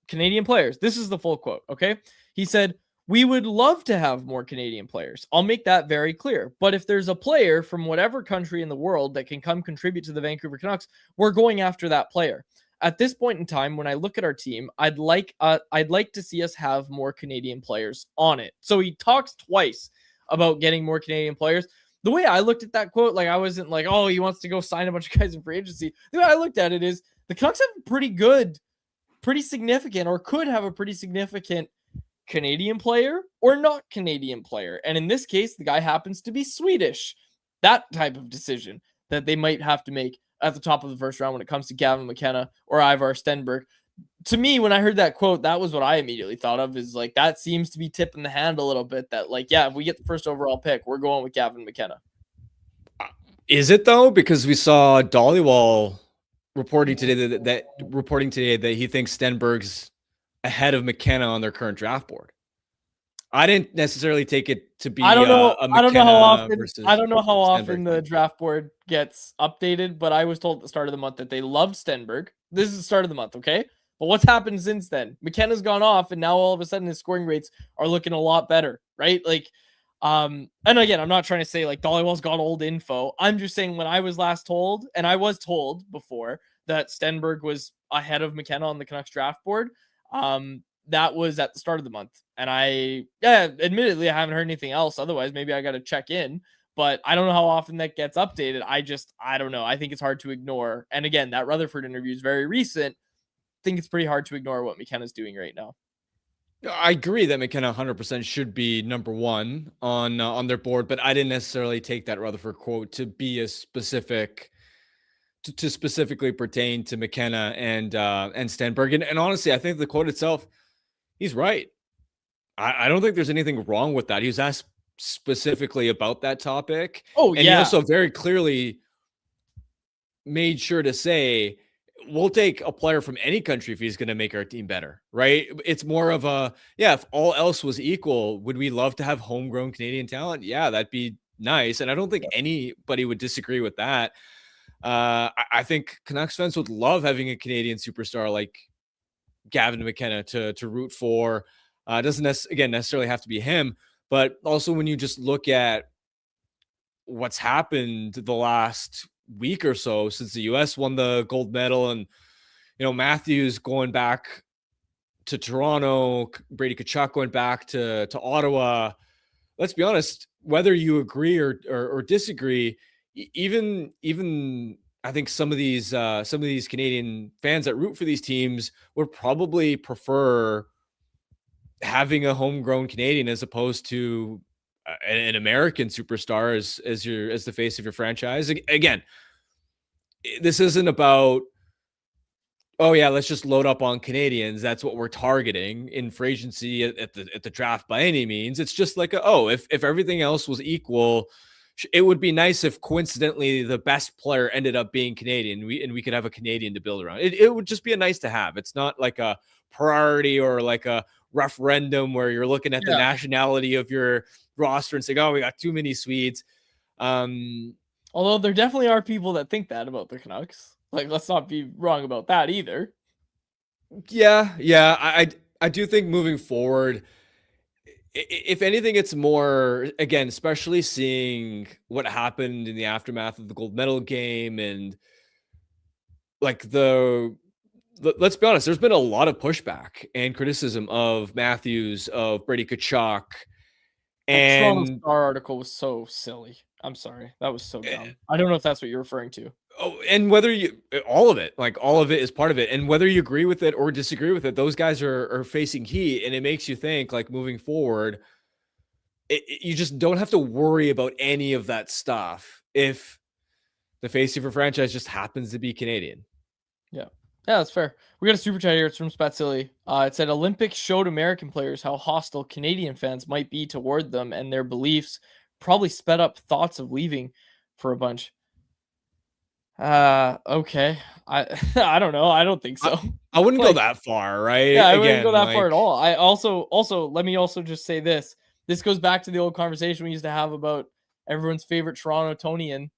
Canadian players. This is the full quote, okay? He said, "We would love to have more Canadian players. I'll make that very clear. But if there's a player from whatever country in the world that can come contribute to the Vancouver Canucks, we're going after that player. At this point in time, when I look at our team, I'd like to see us have more Canadian players on it." So he talks twice about getting more Canadian players. The way I looked at that quote, like, I wasn't like, oh, he wants to go sign a bunch of guys in free agency. The way I looked at it is the Canucks have pretty significant, or could have a pretty significant Canadian player or not Canadian player. And in this case, the guy happens to be Swedish. That type of decision that they might have to make at the top of the first round when it comes to Gavin McKenna or Ivar Stenberg. To me, when I heard that quote, that was what I immediately thought of, is like, that seems to be tipping the hand a little bit, that like, yeah, if we get the first overall pick, we're going with Gavin McKenna. Is it though? Because we saw Dollywall reporting today that he thinks Stenberg's ahead of McKenna on their current draft board. I didn't necessarily take it to be. I don't know how often Stenberg the draft board gets updated, but I was told at the start of the month that they loved Stenberg. This is the start of the month, okay? But what's happened since then? McKenna's gone off, and now all of a sudden his scoring rates are looking a lot better, right? Like, and again, I'm not trying to say like Dollywall's got old info. I'm just saying, when I was last told, and I was told before, that Stenberg was ahead of McKenna on the Canucks draft board, that was at the start of the month. And admittedly, I haven't heard anything else. Otherwise, maybe I got to check in, but I don't know how often that gets updated. I don't know. I think it's hard to ignore. And again, that Rutherford interview is very recent. I think it's pretty hard to ignore what McKenna's doing right now. I agree that McKenna 100% should be number one on their board, but I didn't necessarily take that Rutherford quote to be a specific, to specifically pertain to McKenna and Stenberg. And honestly, I think the quote itself, he's right. I don't think there's anything wrong with that. He was asked specifically about that topic. Oh, and he also very clearly made sure to say, we'll take a player from any country if he's going to make our team better, right? It's more of a, if all else was equal, would we love to have homegrown Canadian talent? Yeah, that'd be nice. And I don't think anybody would disagree with that. I think Canucks fans would love having a Canadian superstar like Gavin McKenna to root for. It doesn't necessarily have to be him, but also when you just look at what's happened the last week or so since the U.S. won the gold medal, and Matthews going back to Toronto, Brady Tkachuk going back to Ottawa. Let's be honest, whether you agree or disagree, even I think some of these Canadian fans that root for these teams would probably prefer having a homegrown Canadian as opposed to an American superstar as the face of your franchise. Again, this isn't about, let's just load up on Canadians. That's what we're targeting in free agency at the draft by any means. It's just like, if everything else was equal, it would be nice if coincidentally the best player ended up being Canadian, and we could have a Canadian to build around. It would just be a nice to have. It's not like a priority or like a referendum where you're looking at the nationality of your roster and saying, we got too many Swedes. Although there definitely are people that think that about the Canucks. Like, let's not be wrong about that either. Yeah. I do think moving forward, if anything, it's more, again, especially seeing what happened in the aftermath of the gold medal game, and like let's be honest, there's been a lot of pushback and criticism of Matthews, of Brady Tkachuk. And the Star article was so silly. I'm sorry. That was so dumb. I don't know if that's what you're referring to. Oh, and whether all of it is part of it. And whether you agree with it or disagree with it, those guys are facing heat. And it makes you think, like, moving forward, you just don't have to worry about any of that stuff if the face of your franchise just happens to be Canadian. Yeah, that's fair. We got a super chat here. It's from Spatzilli. It said, Olympics showed American players how hostile Canadian fans might be toward them, and their beliefs probably sped up thoughts of leaving for a bunch. Okay. I don't know. I don't think so. I wouldn't go that far, right? Yeah, I wouldn't go that far at all. I also let me also just say this. This goes back to the old conversation we used to have about everyone's favorite Torontonian,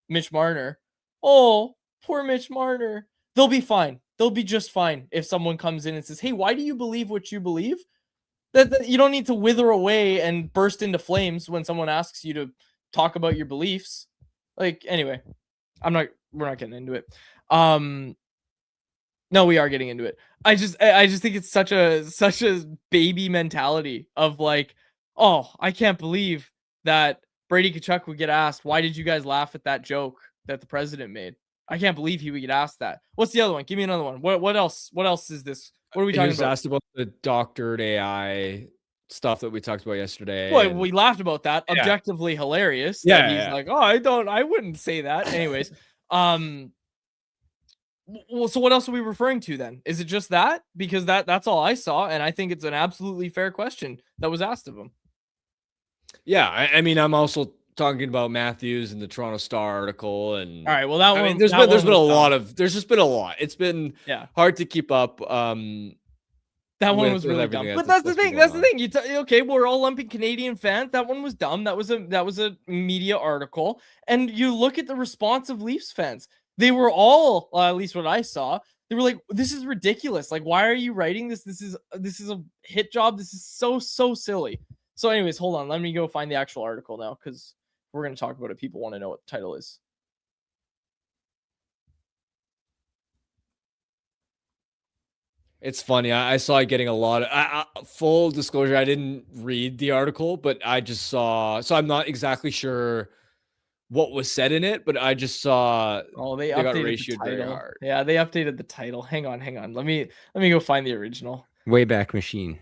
Mitch Marner. Oh, poor Mitch Marner. They'll be fine. They'll be just fine if someone comes in and says, hey, why do you believe what you believe? That you don't need to wither away and burst into flames when someone asks you to talk about your beliefs. Like, anyway, we're not getting into it. No, we are getting into it. I just think it's such a baby mentality of like, oh, I can't believe that Brady Tkachuk would get asked, why did you guys laugh at that joke that the president made? I can't believe he would get asked that. What's the other one? Give me another one. What else? What else is this? What are we talking about? Asked about the doctored AI stuff that we talked about yesterday. Well, we laughed about that. Yeah. Objectively hilarious. Yeah, he's like, oh, I wouldn't say that. Anyways, well, so what else are we referring to then? Is it just that? Because that's all I saw, and I think it's an absolutely fair question that was asked of him. Yeah, I mean, I'm also talking about Matthews and the Toronto Star article, and all right, well, that one. There's just been a lot. It's been hard to keep up. That one was really dumb. But that's the thing. That's the thing. Okay, we're all lumping Canadian fans. That one was dumb. That was a media article. And you look at the response of Leafs fans. They were all, at least what I saw, they were like, "This is ridiculous. Like, why are you writing this? This is a hit job. This is so silly." So, anyways, hold on. Let me go find the actual article now because we're going to talk about it. People want to know what the title is. It's funny. I saw it getting a lot of full disclosure. I didn't read the article, but I just saw. So I'm not exactly sure what was said in it, but I just saw. Oh, they updated the title. Very hard. Yeah, they updated the title. Hang on. Let me go find the original. Wayback Machine.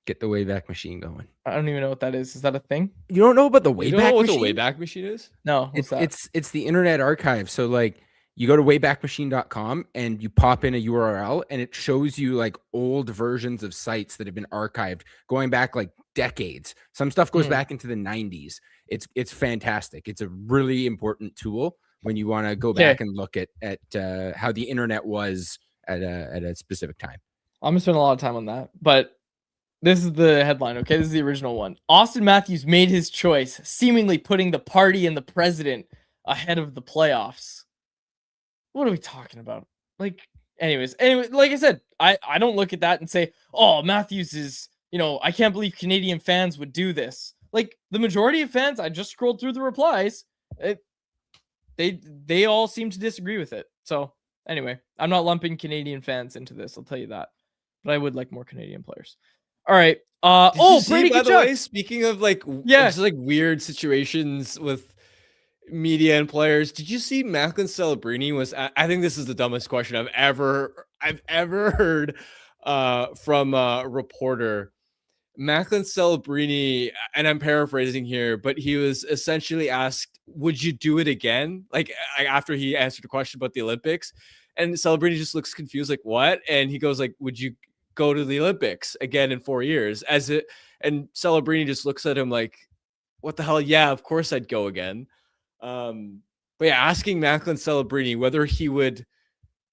Get the Wayback Machine going. I don't even know what that is. Is that a thing? You don't know about the Wayback Machine? What the Wayback Machine is? No. It's the Internet Archive. So like you go to waybackmachine.com and you pop in a URL and it shows you like old versions of sites that have been archived going back like decades. Some stuff goes back into the 90s. It's fantastic. It's a really important tool when you want to go back and look at how the internet was at a specific time. I'm gonna spend a lot of time on that, but this is the headline, okay? This is the original one. Austin Matthews made his choice, seemingly putting the party and the president ahead of the playoffs. What are we talking about? Anyway, like I said, I don't look at that and say, oh, Matthews is, I can't believe Canadian fans would do this. Like, the majority of fans, I just scrolled through the replies, they all seem to disagree with it. So, anyway, I'm not lumping Canadian fans into this, I'll tell you that. But I would like more Canadian players. All right. Brady Tkachuk. By the way, speaking of just weird situations with media and players, did you see Macklin Celebrini was? I think this is the dumbest question I've ever heard from a reporter. Macklin Celebrini, and I'm paraphrasing here, but he was essentially asked, "Would you do it again?" Like after he answered a question about the Olympics, and Celebrini just looks confused, like what? And he goes like, "Would you go to the Olympics again in 4 years?" And Celebrini just looks at him like, what the hell? Yeah, of course I'd go again. But yeah, asking Macklin Celebrini whether he would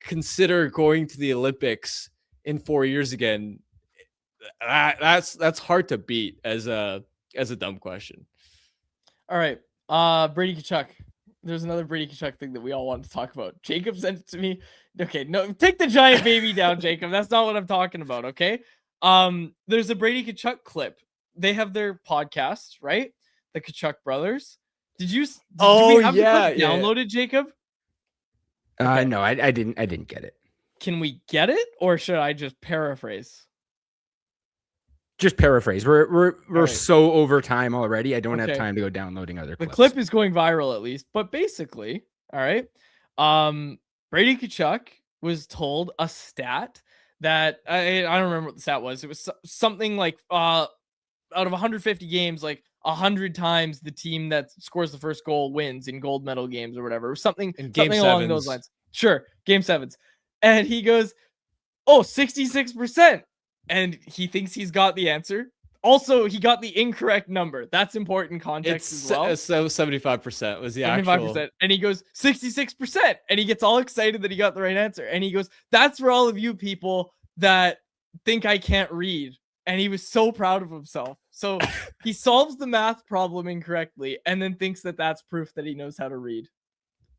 consider going to the Olympics in 4 years again, that's hard to beat as a dumb question. All right. Brady Tkachuk. There's another Brady Tkachuk thing that we all wanted to talk about. Jacob sent it to me. Okay, no, take the giant baby down, Jacob. That's not what I'm talking about, okay? There's a Brady Tkachuk clip. They have their podcast, right? The Tkachuk brothers. Do we have the clip downloaded, Jacob? Okay. No, I didn't get it. Can we get it, or should I just paraphrase? Just paraphrase. We're right. So over time already. I don't have time to go downloading other clips. The clip is going viral at least, but basically, all right. Brady Tkachuk was told a stat that I don't remember what the stat was. It was something like out of 150 games, like 100 times the team that scores the first goal wins in gold medal games or whatever. It was something along those lines. Sure, game sevens. And he goes, "Oh, 66%." And he thinks he's got the answer. Also, he got the incorrect number. That's important context as well. So 75% was the 75%. Actual. And he goes, 66%. And he gets all excited that he got the right answer. And he goes, "That's for all of you people that think I can't read." And he was so proud of himself. So he solves the math problem incorrectly and then thinks that that's proof that he knows how to read.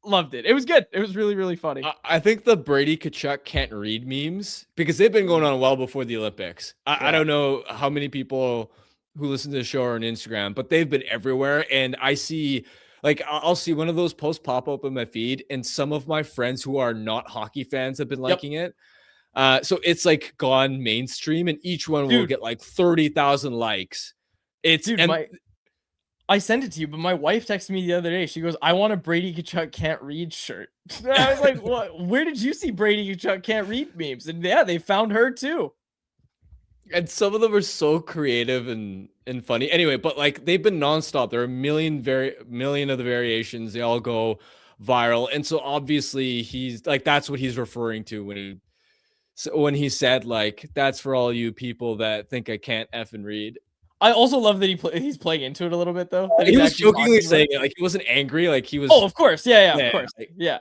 Loved it. It was good. It was really, really funny. I think the Brady Kachuk can't read memes because they've been going on well before the Olympics. I don't know how many people who listen to the show are on Instagram, but they've been everywhere. And I see, like, I'll see one of those posts pop up in my feed, and some of my friends who are not hockey fans have been liking it. So it's like gone mainstream, and each one will get like 30,000 likes. I sent it to you, but my wife texted me the other day. She goes, "I want a Brady Kachuk can't read shirt." And I was like, "What? Where did you see Brady Kachuk can't read memes?" And yeah, they found her too. And some of them are so creative and funny. Anyway, but like they've been nonstop. There are a million of the variations. They all go viral, and so obviously he's like that's what he's referring to when he said like that's for all you people that think I can't effing read. I also love that he's playing into it a little bit though. That he was jokingly saying it, like he wasn't angry, like he was. Oh, of course, yeah, of course, yeah.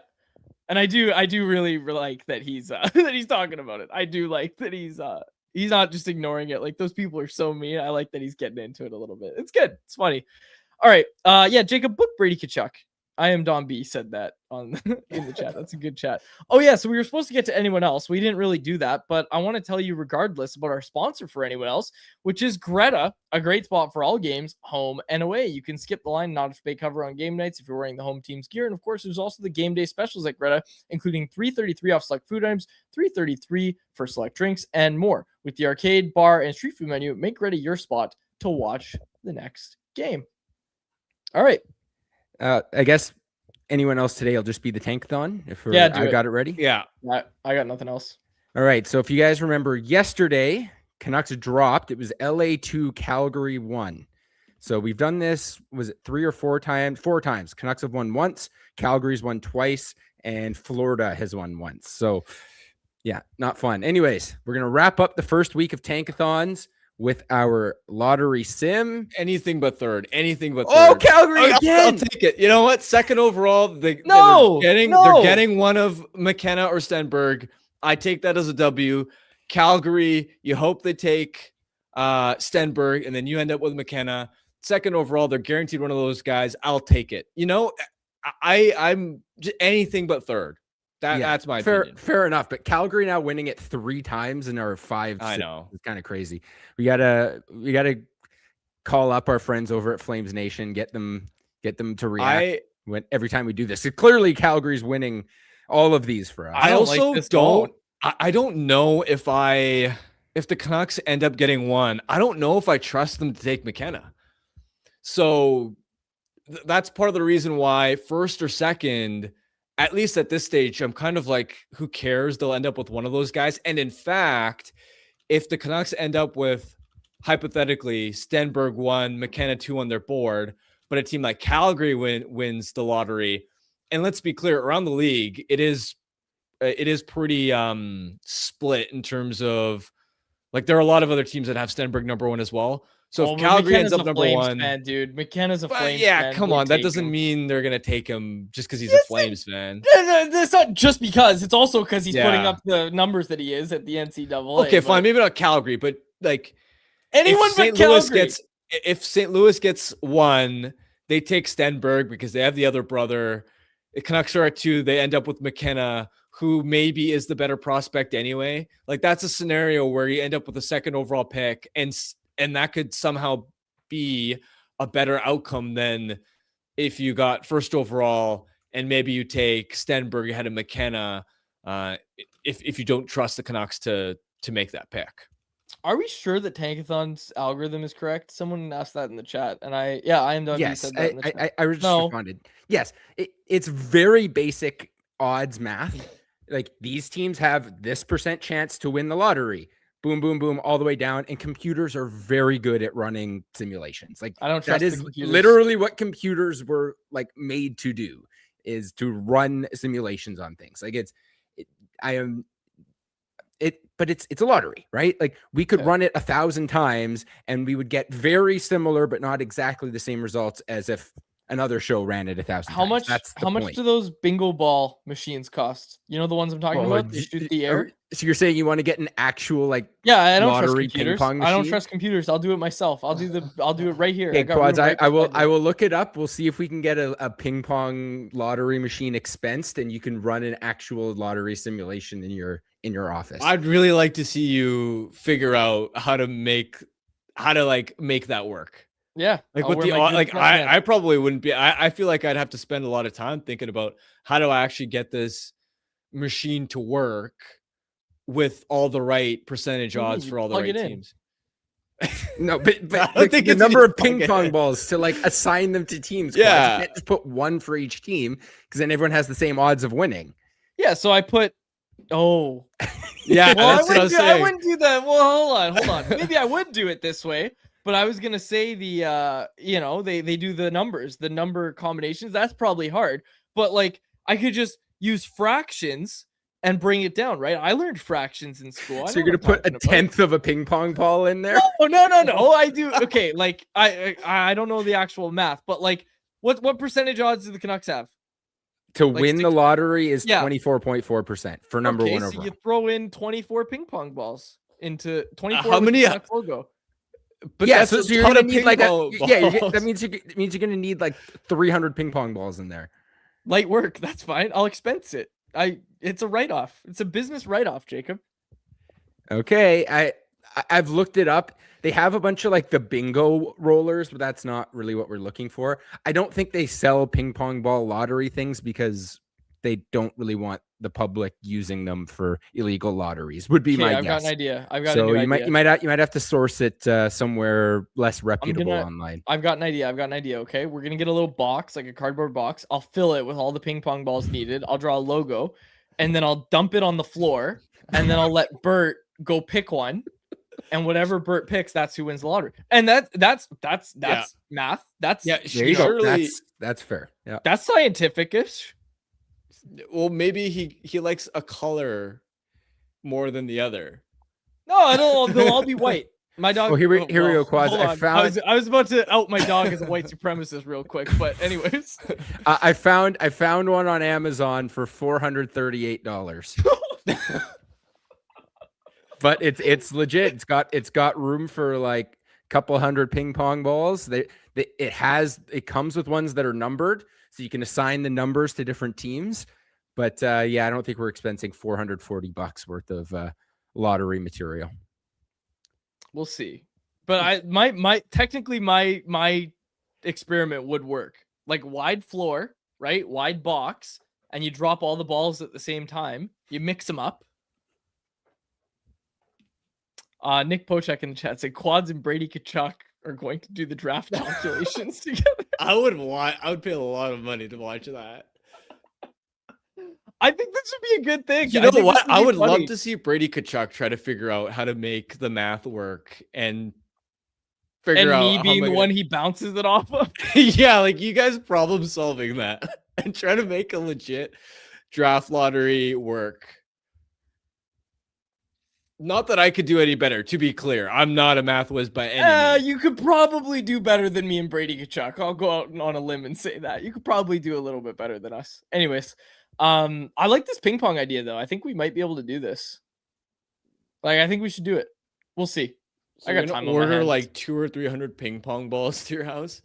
And I do really like that he's that he's talking about it. I do like that he's not just ignoring it. Like those people are so mean. I like that he's getting into it a little bit. It's good. It's funny. All right, yeah, Jacob, book Brady Kachuk. I am Don B said that on in the chat. That's a good chat. Oh yeah, so we were supposed to get to anyone else. We didn't really do that, but I want to tell you regardless about our sponsor for anyone else, which is Greta, a great spot for all games, home and away. You can skip the line, not have to pay cover on game nights if you're wearing the home team's gear. And of course, there's also the game day specials at Greta, including $3.33 off select food items, $3.33 for select drinks, and more. With the arcade, bar, and street food menu, make Greta your spot to watch the next game. All right. I guess anyone else today will just be the Tankathon. I got it ready. Yeah, I got nothing else. All right. So if you guys remember yesterday, Canucks dropped. It was LA 2, Calgary 1. So we've done this, was it 3 or 4 times? 4 times. Canucks have won once, Calgary's won twice, and Florida has won once. So yeah, not fun. Anyways, we're going to wrap up the first week of Tankathons with our lottery sim. Anything but third. Oh, Calgary again. I'll take it. You know what? Second overall. They're getting one of McKenna or Stenberg. I take that as a W. Calgary, you hope they take Stenberg, and then you end up with McKenna. Second overall, they're guaranteed one of those guys. I'll take it. You know, I'm just anything but third. That's my opinion. Fair enough. But Calgary now winning it 3 times in our 5. I know. It's kind of crazy. We gotta call up our friends over at Flames Nation, get them to react every time we do this. So clearly Calgary's winning all of these for us. I don't know if the Canucks end up getting one. I don't know if I trust them to take McKenna. So that's part of the reason why first or second, at least at this stage, I'm kind of like, who cares? They'll end up with one of those guys. And in fact, if the Canucks end up with, hypothetically, Stenberg 1, McKenna 2 on their board, but a team like Calgary wins the lottery, and let's be clear, around the league, it is pretty split in terms of, like, there are a lot of other teams that have Stenberg number 1 as well. So if Calgary ends up number 1, fan, dude, McKenna's a Flames fan. Yeah, come on, that doesn't mean they're gonna take him just because he's a Flames fan. That's not just because; it's also because he's putting up the numbers that he is at the NCAA. Okay, fine, maybe not Calgary, but like anyone but Calgary. If St. Louis gets 1, they take Stenberg because they have the other brother. The Canucks are at 2. They end up with McKenna, who maybe is the better prospect anyway. Like that's a scenario where you end up with a second overall pick, and that could somehow be a better outcome than if you got first overall and maybe you take Stenberg ahead of McKenna if you don't trust the Canucks to make that pick. Are we sure that Tankathon's algorithm is correct? Someone asked that in the chat, and I am done. Yes, said that in the chat. I just responded. Yes, it's very basic odds math. Like these teams have this % chance to win the lottery. Boom, boom, boom, all the way down. And computers are very good at running simulations. Like I don't trust that is literally what computers were like made to do, is to run simulations on things. Like it's a lottery, right? Like we could run it 1,000 times and we would get very similar, but not exactly the same results as if another show ran it 1,000 times. How much do those bingo ball machines cost? You know the ones I'm talking about? They shoot the air. So you're saying you want to get an actual like Yeah, I don't trust lottery ping computers. pong I don't machine? trust computers. I'll do it myself. I'll do it right here. Okay, I got Quads. room right I will. beside me. I will look it up. We'll see if we can get a ping pong lottery machine expensed, and you can run an actual lottery simulation in your office. I'd really like to see you figure out how to make that work. Yeah. Like I'll with wear the my good like sweatband. I probably wouldn't be. I feel like I'd have to spend a lot of time thinking about how do I actually get this machine to work with all the right percentage What do you mean? odds You for all the plug right it in. teams. No, but I don't think the it's number just of ping plug it pong in. balls to like assign them to teams. Yeah. Quads. You can't just put one for each team because then everyone has the same odds of winning. Yeah, so I put oh. Yeah, Well, that's what I was I saying. wouldn't do that. Well, hold on. Maybe I would do it this way, but I was gonna say the they do the numbers, the number combinations. That's probably hard, but like I could just use fractions and bring it down, right? I learned fractions in school. So you're gonna put a tenth of a ping pong ball in there? No. I do. Okay, like I don't know the actual math, but like what percentage odds do the Canucks have? To Like win the 60. lottery is Yeah. 24.4% for number one So overall. you throw in 24 ping pong balls into 24 How with many- the Canucks logo. But Yeah, that's so a you're ton gonna of need ping like pong balls. that means you're gonna need like 300 ping pong balls in there. Light work, that's fine. I'll expense it. It's a write-off. It's a business write-off, Jacob. Okay, I've looked it up. They have a bunch of like the bingo rollers, but that's not really what we're looking for. I don't think they sell ping pong ball lottery things because they don't really want the public using them for illegal lotteries. Would be my I've guess. got an idea. I've got a So new you idea. might have to source it somewhere less reputable gonna- online. I've got an idea. Okay, we're gonna get a little box, like a cardboard box. I'll fill it with all the ping pong balls needed. I'll draw a logo, and then I'll dump it on the floor, and then I'll let Bert go pick one, and whatever Bert picks, that's who wins the lottery. And that's Yeah. math. That's Yeah, There you go. surely. That's fair. Yeah. that's scientific-ish. Well, maybe he likes a color more than the other. No, they'll all be white. My dog. Oh, here we go, Quads. hold I on. found- I was about to out my dog as a white supremacist real quick, but anyways. I found one on Amazon for $438. But it's legit. It's got room for like a couple hundred ping pong balls. It comes with ones that are numbered, so you can assign the numbers to different teams. But yeah, I don't think we're expensing $440 worth of lottery material. We'll see. But my experiment would work. Like wide floor, right? Wide box, and you drop all the balls at the same time. You mix them up. Nick Pochak in the chat said Quads and Brady Tkachuk are going to do the draft calculations together. I would pay a lot of money to watch that. I think this would be a good thing. You know think what? this I be would funny. love to see Brady Tkachuk try to figure out how to make the math work and figure And out me how being am I the gonna- one he bounces it off of. Yeah, like you guys problem solving that and try to make a legit draft lottery work. Not that I could do any better, to be clear. I'm not a math whiz by any means. You could probably do better than me and Brady Tkachuk. I'll go out on a limb and say that. You could probably do a little bit better than us. Anyways, I like this ping pong idea though. I think we might be able to do this. Like, I think we should do it. We'll see. So I you're got gonna time on my order hands. like 200 or 300 ping pong balls to your house.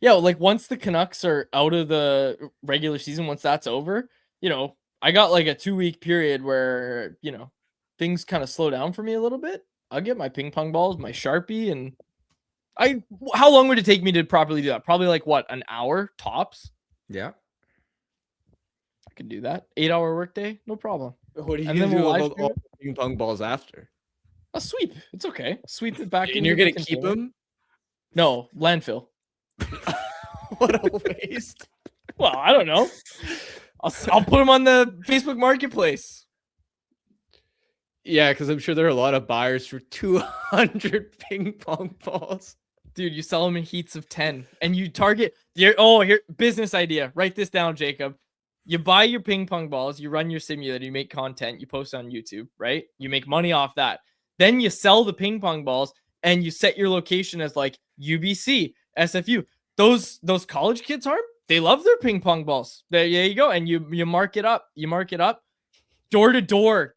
Yeah, like once the Canucks are out of the regular season, once that's over, I got like a 2-week period where, things kind of slow down for me a little bit. I'll get my ping pong balls, my Sharpie, and how long would it take me to properly do that? Probably like what, an hour tops? Yeah. I can do that. 8-hour workday, no problem. What are you And gonna then do we'll live about stream all it? the ping pong balls after? A sweep. It's okay. Sweep it back in. And you're gonna keep them? No, landfill. What a waste. Well, I don't know. I'll put them on the Facebook Marketplace. Yeah, because I'm sure there are a lot of buyers for 200 ping pong balls. Dude, you sell them in heats of 10 and you target here, business idea. Write this down, Jacob. You buy your ping pong balls, you run your simulator, you make content, you post on YouTube, right? You make money off that. Then you sell the ping pong balls and you set your location as like UBC, SFU. Those college kids they love their ping pong balls. There you go. And you mark it up. door to door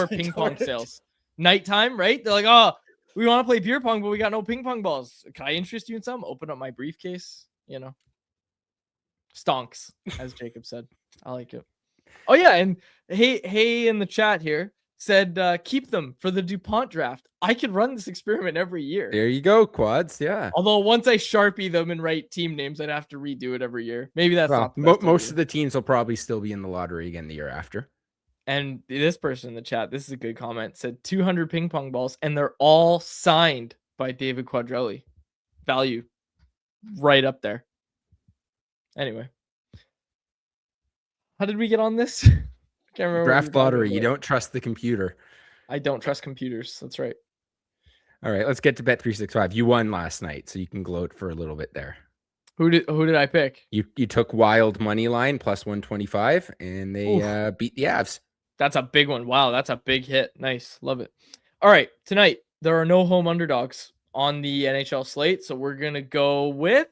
ping pong sales. Nighttime, right? They're like, oh, we want to play beer pong, but we got no ping pong balls. Can I interest you in some? Open up my briefcase, Stonks, as Jacob said. I like it. Oh yeah, and hey in the chat here said keep them for the DuPont draft. I could run this experiment every year. There you go, quads. Yeah. Although once I Sharpie them and write team names, I'd have to redo it every year. Maybe that's Well, not the best most idea. of the teams will probably still be in the lottery again the year after. And this person in the chat, this is a good comment, said 200 ping pong balls, and they're all signed by David Quadrelli. Value right up there. Anyway. How did we get on this? Can't remember. Draft lottery. You don't trust the computer. I don't trust computers. That's right. All right, let's get to Bet365. You won last night, so you can gloat for a little bit there. Who did I pick? You took wild money line plus 125, and they beat the Avs. That's a big one. Wow, that's a big hit. Nice. Love it. All right, tonight, there are no home underdogs on the NHL slate, so we're going to go with...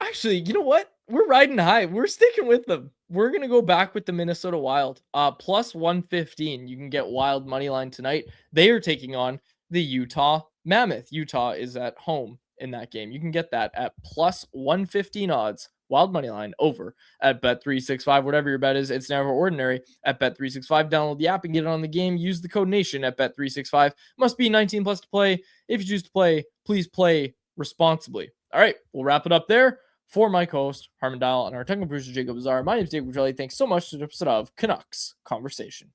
Actually, you know what? We're riding high. We're sticking with them. We're going to go back with the Minnesota Wild. Plus 115. You can get Wild money line tonight. They are taking on the Utah Mammoth. Utah is at home in that game. You can get that at plus 115 odds. Wild money line over at Bet365. Whatever your bet is, it's never ordinary at Bet365. Download the app and get it on the game. Use the code NATION at Bet365. Must be 19 plus to play. If you choose to play, please play responsibly. All right, we'll wrap it up there. For my co-host, Harman Dial, and our technical producer, Jacob Boeser, my name is David Quadrelli. Thanks so much to the episode of Canucks Conversation.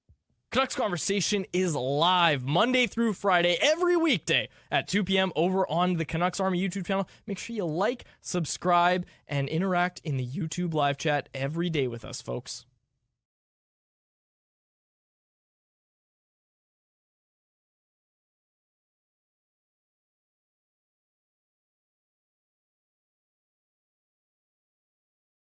Canucks Conversation is live Monday through Friday, every weekday at 2 p.m. over on the Canucks Army YouTube channel. Make sure you like, subscribe, and interact in the YouTube live chat every day with us, folks.